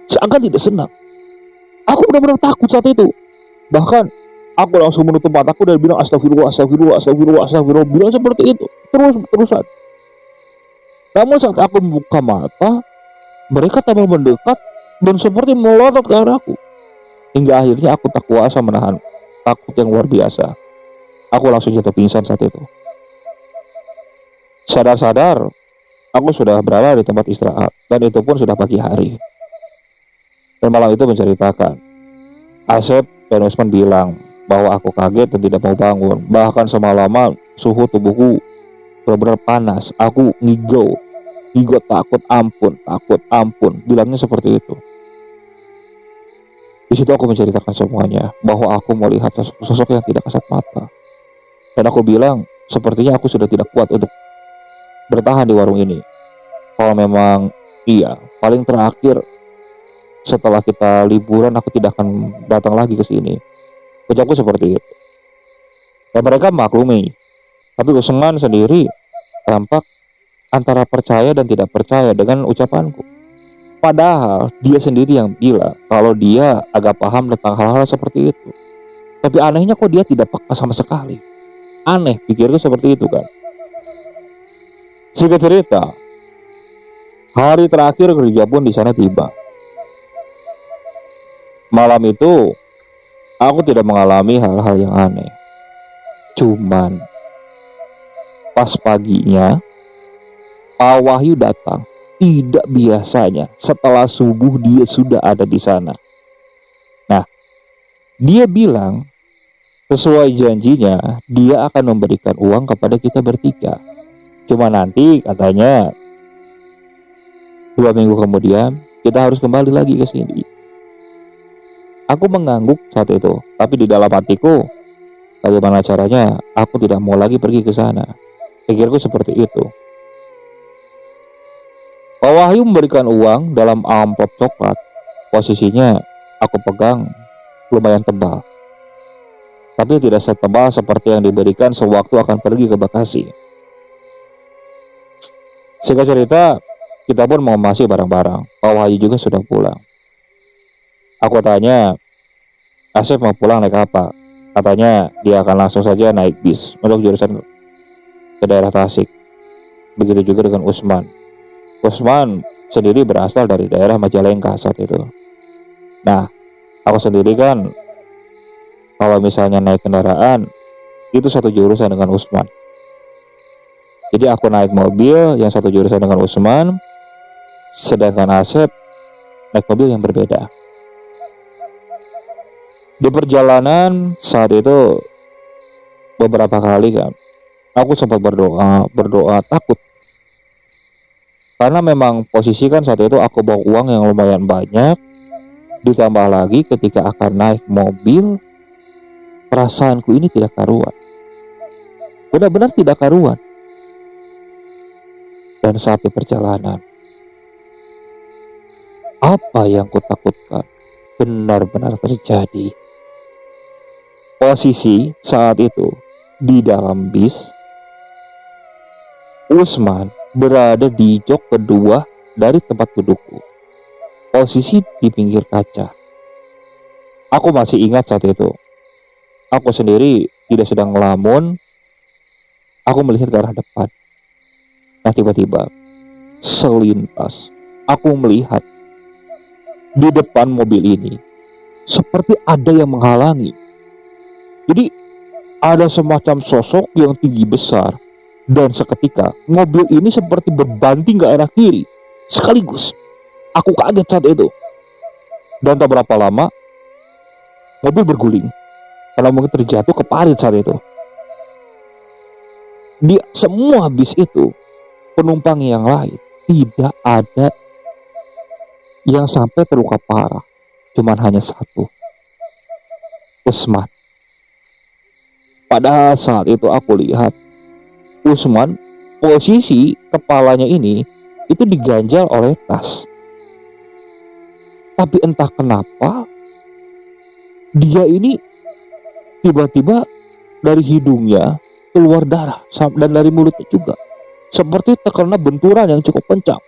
S1: Seakan tidak senang. Aku benar-benar takut saat itu. Bahkan aku langsung menutup mataku dan bilang astagfirullah, astagfirullah, astagfirullah, astagfirullah. Bilang seperti itu. Terus-terusan. Namun saat aku membuka mata, mereka tambah mendekat dan seperti melotot ke arahku. Hingga akhirnya aku tak kuasa menahan takut yang luar biasa. Aku langsung jatuh pingsan saat itu. Sadar-sadar, aku sudah berada di tempat istirahat. Dan itu pun sudah pagi hari. Dan malam itu menceritakan, Asep dan Usman bilang bahwa aku kaget dan tidak mau bangun. Bahkan semalaman suhu tubuhku benar-benar panas. Aku ngigau takut ampun. Bilangnya seperti itu. Di situ aku menceritakan semuanya, bahwa aku melihat sosok yang tidak kasat mata. Dan aku bilang, sepertinya aku sudah tidak kuat untuk bertahan di warung ini. Kalau memang iya, paling terakhir setelah kita liburan aku tidak akan datang lagi ke sini. Ucapku seperti itu. Dan mereka maklumi. Tapi Usman sendiri tampak antara percaya dan tidak percaya dengan ucapanku. Padahal dia sendiri yang bilang kalau dia agak paham tentang hal-hal seperti itu. Tapi anehnya kok dia tidak peka sama sekali. Aneh, pikirku seperti itu kan. Singkat cerita, hari terakhir kerja pun di sana tiba. Malam itu aku tidak mengalami hal-hal yang aneh. Cuman pas paginya Pak Wahyu datang. Tidak biasanya setelah subuh dia sudah ada di sana. Nah, dia bilang sesuai janjinya dia akan memberikan uang kepada kita bertiga. Cuma nanti katanya 2 minggu kemudian kita harus kembali lagi ke sini. Aku mengangguk saat itu, tapi di dalam hatiku, bagaimana caranya aku tidak mau lagi pergi ke sana. Pikirku seperti itu. Pak Wahyu memberikan uang dalam amplop coklat. Posisinya aku pegang lumayan tebal, tapi tidak setebal seperti yang diberikan sewaktu akan pergi ke Bekasi. Singkat cerita, kita pun mengemasi barang-barang. Pak Wahyu juga sudah pulang. Aku tanya, Asep mau pulang naik apa? Katanya dia akan langsung saja naik bis untuk jurusan ke daerah Tasik. Begitu juga dengan Usman. Usman sendiri berasal dari daerah Majalengka saat itu. Nah, aku sendiri kan kalau misalnya naik kendaraan itu satu jurusan dengan Usman. Jadi aku naik mobil yang satu jurusan dengan Usman, sedangkan Asep naik mobil yang berbeda. Di perjalanan saat itu beberapa kali kan aku sempat berdoa takut. Karena memang posisi kan saat itu aku bawa uang yang lumayan banyak. Ditambah lagi ketika akan naik mobil, perasaanku ini tidak karuan. Benar-benar tidak karuan. Dan saat di perjalanan, apa yang kutakutkan benar-benar terjadi. Posisi saat itu di dalam bis, Usman berada di jok kedua dari tempat dudukku. Posisi di pinggir kaca. Aku masih ingat saat itu. Aku sendiri tidak sedang ngelamun. Aku melihat ke arah depan. Nah tiba-tiba selintas aku melihat di depan mobil ini seperti ada yang menghalangi. Jadi ada semacam sosok yang tinggi besar. Dan seketika mobil ini seperti berbanting ke arah kiri sekaligus. Aku kaget saat itu. Dan tak berapa lama mobil berguling karena mungkin terjatuh ke parit saat itu. Di semua bis itu penumpang yang lain tidak ada Yang sampai terluka parah cuman hanya satu, Usman. Pada saat itu aku lihat Usman, posisi kepalanya ini itu diganjal oleh tas. Tapi entah kenapa dia ini tiba-tiba dari hidungnya keluar darah dan dari mulutnya juga. Seperti terkena benturan yang cukup kencang.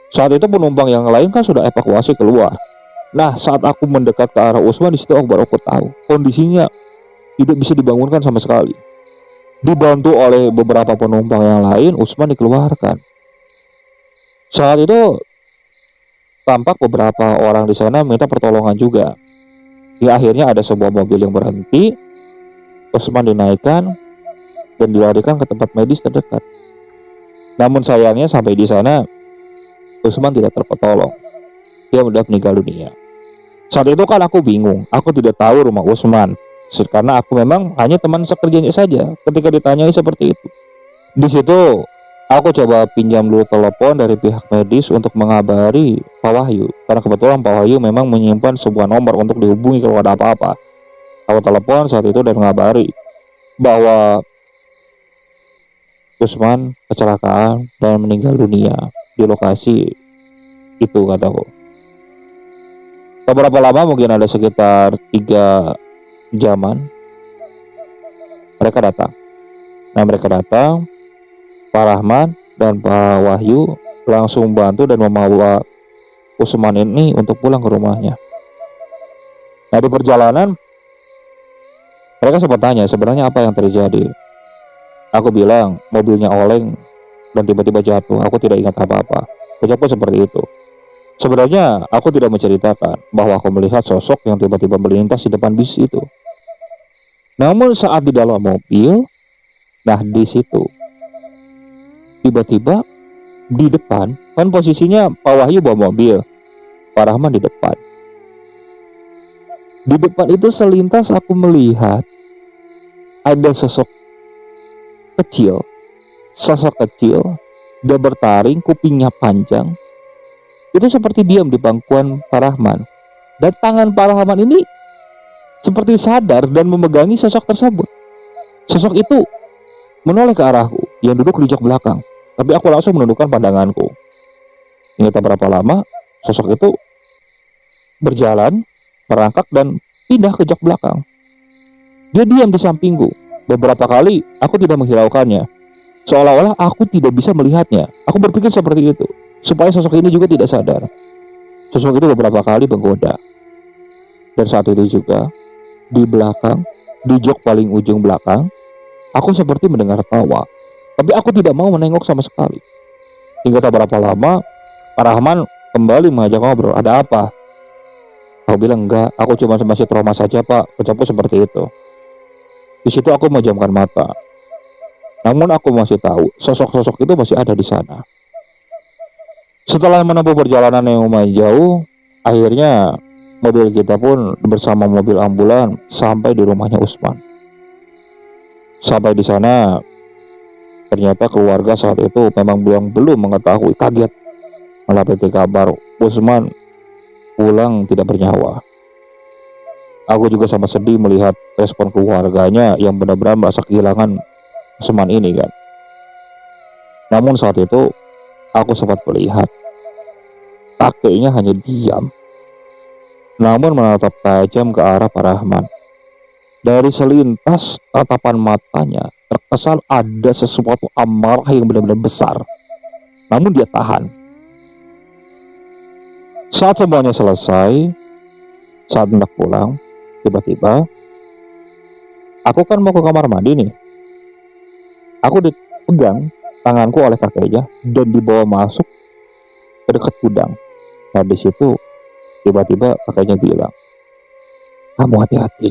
S1: Saat itu penumpang yang lain kan sudah evakuasi keluar. Nah, saat aku mendekat ke arah Usman, di situ aku baru tahu kondisinya tidak bisa dibangunkan sama sekali. Dibantu oleh beberapa penumpang yang lain, Usman dikeluarkan. Saat itu tampak beberapa orang di sana minta pertolongan juga. Di akhirnya ada sebuah mobil yang berhenti, Usman dinaikkan dan dilarikan ke tempat medis terdekat. Namun sayangnya sampai di sana Usman tidak tertolong. Dia sudah meninggal dunia. Saat itu kan aku bingung, aku tidak tahu rumah Usman karena aku memang hanya teman sekerjanya saja. Ketika ditanyai seperti itu, di situ aku coba pinjam dulu telepon dari pihak medis untuk mengabari Pak Wahyu, karena kebetulan Pak Wahyu memang menyimpan sebuah nomor untuk dihubungi kalau ada apa-apa. Aku telepon saat itu dan mengabari bahwa Usman kecelakaan dan meninggal dunia di lokasi itu, kataku. Beberapa lama, mungkin ada sekitar 3 jaman, mereka datang. Nah, mereka datang, Pak Rahman dan Pak Wahyu langsung bantu dan membawa Usman ini untuk pulang ke rumahnya. Nah, di perjalanan mereka sempat tanya sebenarnya apa yang terjadi. Aku bilang mobilnya oleng dan tiba-tiba jatuh. Aku tidak ingat apa-apa. Ucapku seperti itu. Sebenarnya aku tidak menceritakan bahwa aku melihat sosok yang tiba-tiba melintas di depan bis itu. Namun saat di dalam mobil, nah di situ tiba-tiba di depan, kan posisinya Pak Wahyu bawa mobil, Pak Rahman di depan. Di depan itu selintas aku melihat ada sosok kecil, dia bertaring, kupingnya panjang. Itu seperti diam di bangkuan Pak Rahman. Dan tangan Pak Rahman ini seperti sadar dan memegangi sosok tersebut. Sosok itu menoleh ke arahku yang duduk di jok belakang. Tapi aku langsung menundukkan pandanganku. Entah berapa lama sosok itu berjalan, merangkak dan pindah ke jok belakang. Dia diam di sampingku. Beberapa kali aku tidak menghiraukannya, seolah-olah aku tidak bisa melihatnya. Aku berpikir seperti itu, supaya sosok ini juga tidak sadar. Sosok itu beberapa kali menggoda. Dan saat itu juga di belakang, di jok paling ujung belakang, aku seperti mendengar tawa. Tapi aku tidak mau menengok sama sekali. Hingga tak berapa lama Pak Rahman kembali mengajak ngobrol. Ada apa? Aku bilang enggak, aku cuma masih trauma saja Pak. Ucapku seperti itu. Di situ aku memejamkan mata. Namun aku masih tahu sosok-sosok itu masih ada di sana. Setelah menempuh perjalanan yang lumayan jauh, akhirnya mobil kita pun bersama mobil ambulan sampai di rumahnya Usman. Sampai di sana, ternyata keluarga saat itu memang belum mengetahui, kaget mendapati kabar Usman pulang tidak bernyawa. Aku juga sangat sedih melihat respon keluarganya yang benar-benar merasa kehilangan Usman ini kan. Namun saat itu aku sempat melihat kakeknya hanya diam, namun menatap tajam ke arah Pak Rahman. Dari selintas tatapan matanya terkesan ada sesuatu amarah yang benar-benar besar. Namun dia tahan. Saat semuanya selesai, saat hendak pulang, tiba-tiba aku kan mau ke kamar mandi nih. Aku dipegang tanganku oleh kakeknya dan dibawa masuk ke dekat gudang. Nah di situ tiba-tiba kakeknya bilang, "Kamu hati-hati.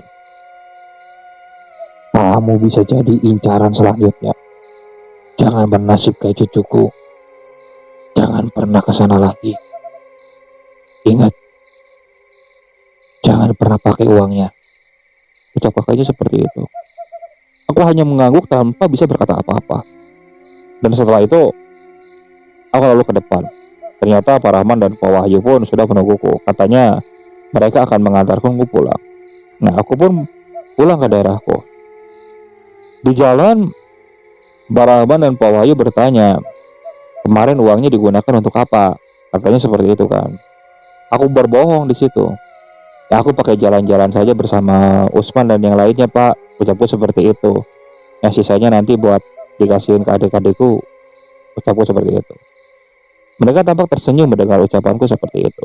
S1: Kamu bisa jadi incaran selanjutnya. Jangan bernasib kayak cucuku. Jangan pernah ke sana lagi. Ingat, jangan pernah pakai uangnya." Ucap kakaknya seperti itu. Aku hanya mengangguk tanpa bisa berkata apa-apa. Dan setelah itu, aku lalu ke depan. Ternyata Pak Rahman dan Pak Wahyu pun sudah menungguku. Katanya mereka akan mengantarkanku pulang. Nah, aku pun pulang ke daerahku. Di jalan, Pak Rahman dan Pak Wahyu bertanya, kemarin uangnya digunakan untuk apa? Katanya seperti itu kan. Aku berbohong di situ. Ya, aku pakai jalan-jalan saja bersama Usman dan yang lainnya, Pak. Ucapku seperti itu. Yang sisanya nanti buat dikasihin ke adik-adikku. Ucapku seperti itu. Mereka tampak tersenyum mendengar ucapanku seperti itu.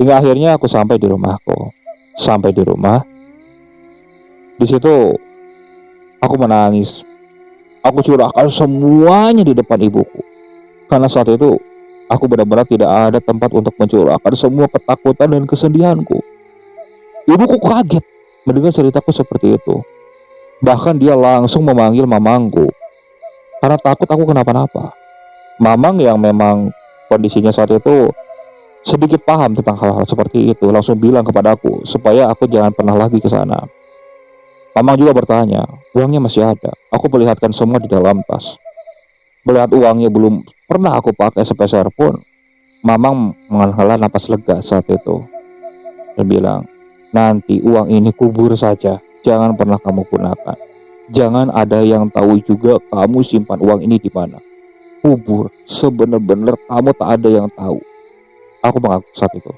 S1: Hingga akhirnya aku sampai di rumahku. Sampai di rumah, di situ aku menangis. Aku curahkan semuanya di depan ibuku. Karena saat itu aku benar-benar tidak ada tempat untuk mencurahkan semua ketakutan dan kesedihanku. Ibuku kaget mendengar ceritaku seperti itu. Bahkan dia langsung memanggil mamangku karena takut aku kenapa-napa. Mamang yang memang kondisinya saat itu sedikit paham tentang hal-hal seperti itu langsung bilang kepadaku supaya aku jangan pernah lagi ke sana. Mamang juga bertanya, uangnya masih ada. Aku perlihatkan semua di dalam tas. Melihat uangnya belum pernah aku pakai sepeser pun, Mamang menghela napas lega saat itu. Dia bilang, nanti uang ini kubur saja, jangan pernah kamu gunakan. Jangan ada yang tahu juga kamu simpan uang ini di mana. Kubur, sebenar-benar kamu tak ada yang tahu. Aku mengaku saat itu.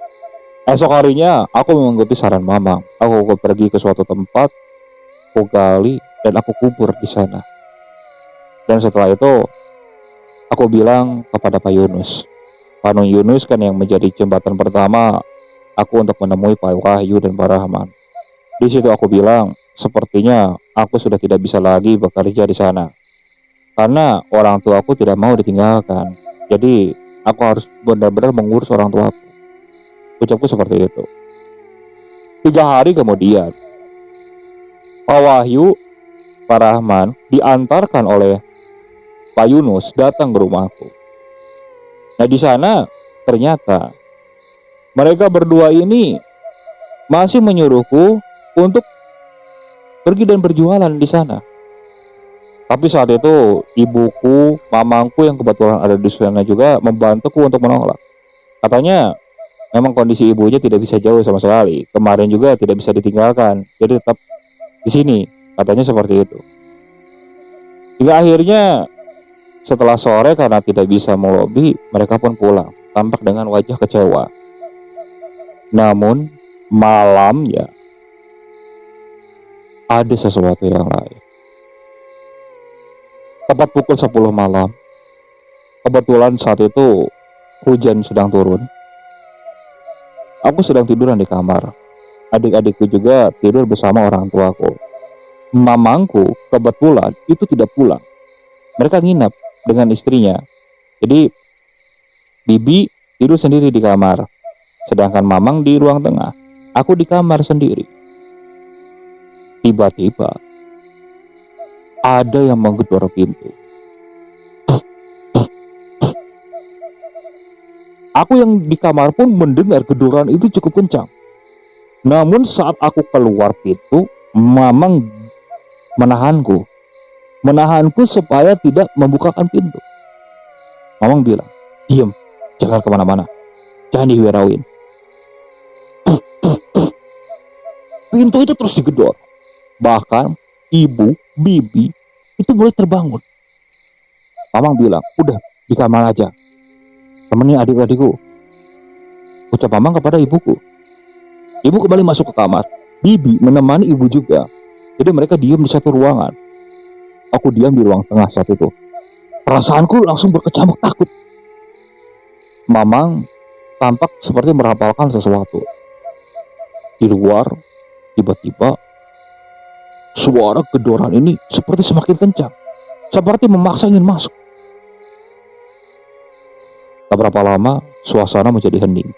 S1: Esok harinya, aku mengikuti saran Mamang. Aku pergi ke suatu tempat, aku gali dan aku kubur di sana. Dan setelah itu, aku bilang kepada Pak Yunus. Pak Yunus kan yang menjadi jembatan pertama aku untuk menemui Pak Wahyu dan Pak Rahman. Di situ aku bilang, sepertinya aku sudah tidak bisa lagi bekerja di sana. Karena orang tuaku tidak mau ditinggalkan. Jadi, aku harus benar-benar mengurus orang tuaku. Ucapku seperti itu. 3 hari kemudian, Pak Wahyu, Pak Rahman diantarkan oleh Pak Yunus datang ke rumahku. Nah, di sana ternyata mereka berdua ini masih menyuruhku untuk pergi dan berjualan di sana. Tapi saat itu ibuku, mamangku yang kebetulan ada di sana juga membantuku untuk menolak. Katanya memang kondisi ibunya tidak bisa jauh sama sekali. Kemarin juga tidak bisa ditinggalkan. Jadi tetap di sini. Katanya seperti itu. Hingga akhirnya setelah sore karena tidak bisa melobi, mereka pun pulang. Tampak dengan wajah kecewa. Namun malamnya ada sesuatu yang lain. Tepat pukul 10 malam, kebetulan saat itu hujan sedang turun. Aku sedang tiduran di kamar. Adik-adikku juga tidur bersama orang tuaku. Mamangku kebetulan itu tidak pulang. Mereka nginap dengan istrinya. Jadi Bibi tidur sendiri di kamar, sedangkan Mamang di ruang tengah. Aku di kamar sendiri. Tiba-tiba ada yang menggedor pintu. Aku yang di kamar pun mendengar gedoran itu cukup kencang. Namun saat aku keluar pintu, Mamang menahanku supaya tidak membukakan pintu. Mamang bilang, diam, jangan kemana-mana, jangan dihirauin. Pintu itu terus digedor. Bahkan ibu, bibi itu mulai terbangun. Mamang bilang, udah di kamar aja, temenin adik-adikku. Ucap Mamang kepada ibuku. Ibu kembali masuk ke kamar. Bibi menemani ibu juga. Jadi mereka diam di satu ruangan. Aku diam di ruang tengah saat itu. Perasaanku langsung berkecamuk takut. Mamang tampak seperti merapalkan sesuatu. Di luar, tiba-tiba suara gedoran ini seperti semakin kencang, seperti memaksa ingin masuk. Tak berapa lama, suasana menjadi hening.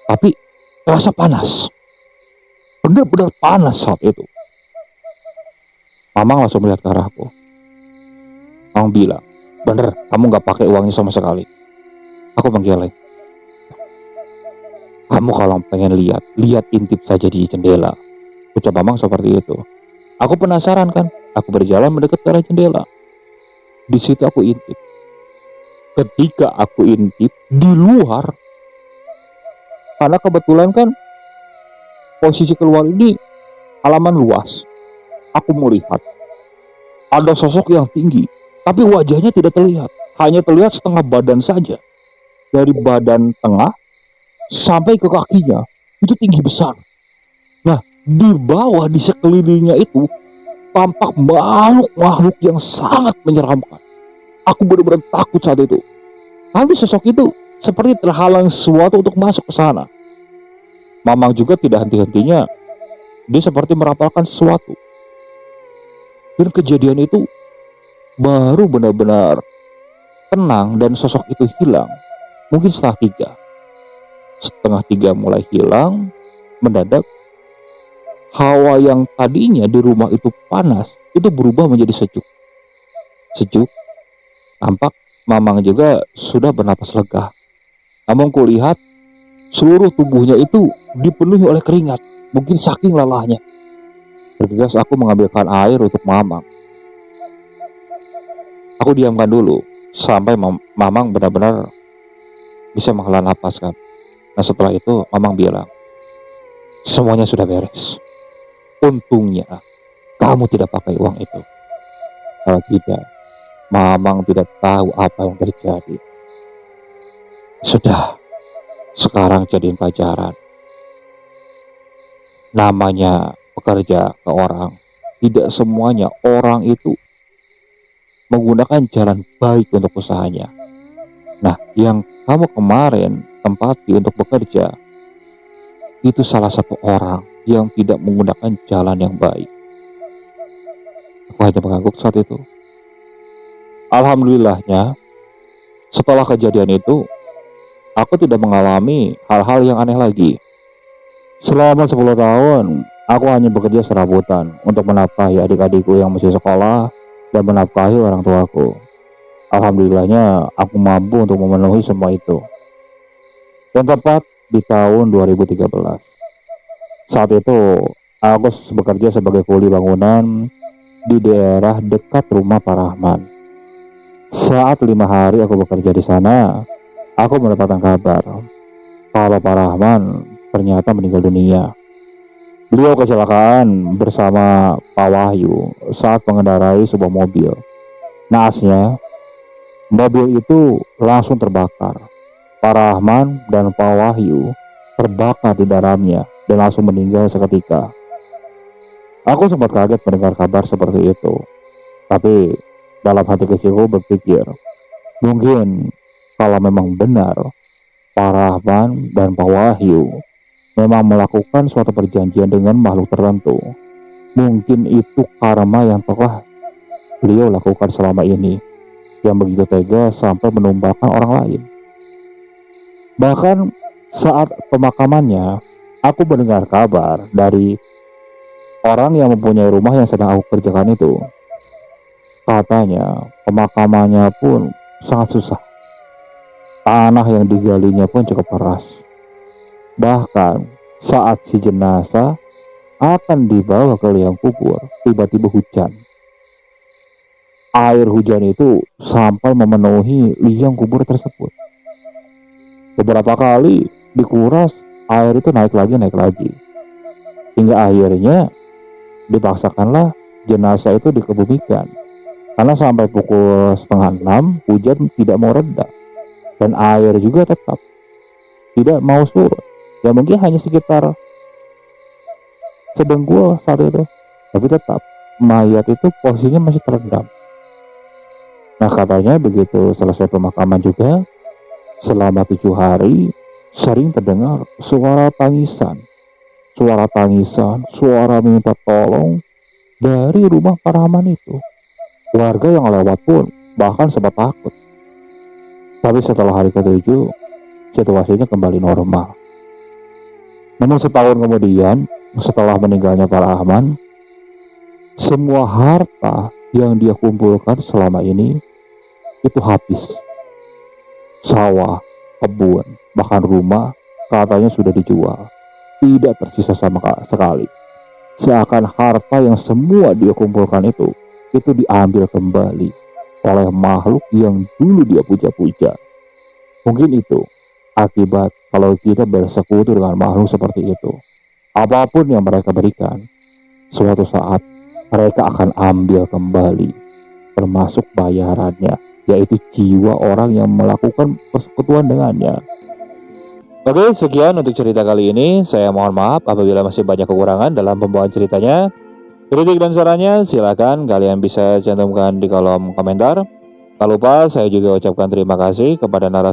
S1: Tapi terasa panas. Benar-benar panas saat itu. Mamang langsung melihat ke arahku. Mamang bilang, bener, kamu gak pakai uangnya sama sekali. Aku menggeleng. Kamu kalau pengen lihat intip saja di jendela. Ucap Mamang seperti itu. Aku penasaran kan. Aku berjalan mendekat ke arah jendela. Di situ aku intip. Ketika aku intip di luar, karena kebetulan kan posisi keluar ini halaman luas, aku melihat ada sosok yang tinggi, tapi wajahnya tidak terlihat, hanya terlihat setengah badan saja. Dari badan tengah sampai ke kakinya itu tinggi besar. Nah, di bawah di sekelilingnya itu tampak makhluk-makhluk yang sangat menyeramkan. Aku benar-benar takut saat itu. Tapi sosok itu seperti terhalang sesuatu untuk masuk ke sana. Mamang juga tidak henti-hentinya, dia seperti merapalkan sesuatu. Dan kejadian itu baru benar-benar tenang dan sosok itu hilang. Mungkin setengah tiga mulai hilang. Mendadak hawa yang tadinya di rumah itu panas itu berubah menjadi sejuk. Tampak mamang juga sudah bernapas lega. Namun kulihat seluruh tubuhnya itu dipenuhi oleh keringat, mungkin saking lelahnya. Bergegas aku mengambilkan air untuk mamang. Aku diamkan dulu sampai mamang benar-benar bisa menghela napas kan. Nah setelah itu mamang bilang, semuanya sudah beres. Untungnya kamu tidak pakai uang itu. Kalau tidak, mamang tidak tahu apa yang terjadi. Sudah, sekarang jadiin pelajaran. Namanya bekerja ke orang, tidak semuanya orang itu menggunakan jalan baik untuk usahanya. Nah, yang kamu kemarin tempati untuk bekerja, itu salah satu orang yang tidak menggunakan jalan yang baik. Aku hanya mengangguk saat itu. Alhamdulillahnya, setelah kejadian itu, aku tidak mengalami hal-hal yang aneh lagi. Selama 10 tahun, aku hanya bekerja serabutan untuk menafkahi adik-adikku yang masih sekolah dan menafkahi orang tuaku. Alhamdulillahnya, aku mampu untuk memenuhi semua itu. Dan tepat di tahun 2013. Saat itu, aku bekerja sebagai kuli bangunan di daerah dekat rumah Pak Rahman. Saat 5 hari aku bekerja di sana, aku mendapatkan kabar kalau Pak Rahman ternyata meninggal dunia. Beliau kecelakaan bersama Pak Wahyu saat mengendarai sebuah mobil. Naasnya, mobil itu langsung terbakar. Pak Rahman dan Pak Wahyu terbakar di dalamnya dan langsung meninggal seketika. Aku sempat kaget mendengar kabar seperti itu. Tapi dalam hati kecilku berpikir, mungkin kalau memang benar Pak Rahman dan Pak Wahyu memang melakukan suatu perjanjian dengan makhluk tertentu, mungkin itu karma yang telah beliau lakukan selama ini, yang begitu tega sampai menumbalkan orang lain. Bahkan saat pemakamannya, aku mendengar kabar dari orang yang mempunyai rumah yang sedang aku kerjakan itu. Katanya pemakamannya pun sangat susah. Tanah yang digalinya pun cukup keras. Bahkan saat si jenazah akan dibawa ke liang kubur, tiba-tiba hujan. Air hujan itu sampai memenuhi liang kubur tersebut. Beberapa kali dikuras, air itu naik lagi. Hingga akhirnya dipaksakanlah jenazah itu dikebumikan. Karena sampai pukul 5:30 hujan tidak mau reda. Dan air juga tetap tidak mau surut. Ya mungkin hanya sekitar sedengkul saat itu. Tapi tetap mayat itu posisinya masih terendam. Nah katanya begitu selesai pemakaman juga, selama 7 hari sering terdengar suara tangisan, suara minta tolong dari rumah Pak Rahman itu. Warga yang lewat pun bahkan sempat takut. Tapi setelah hari ke-7, situasinya kembali normal. Namun setahun kemudian, setelah meninggalnya Pak Rahman, semua harta yang dia kumpulkan selama ini itu habis. Sawah, kebun, bahkan rumah katanya sudah dijual. Tidak tersisa sama sekali. Seakan harta yang semua dia kumpulkan itu diambil kembali oleh makhluk yang dulu dia puja-puja. Mungkin itu akibat kalau kita bersekutu dengan makhluk seperti itu. Apapun yang mereka berikan, suatu saat mereka akan ambil kembali, termasuk bayarannya, yaitu jiwa orang yang melakukan persekutuan dengannya. Oke, sekian untuk cerita kali ini. Saya mohon maaf apabila masih banyak kekurangan dalam pembawaan ceritanya. Kritik dan sarannya silakan kalian bisa cantumkan di kolom komentar. Tak lupa saya juga ucapkan terima kasih kepada narasumber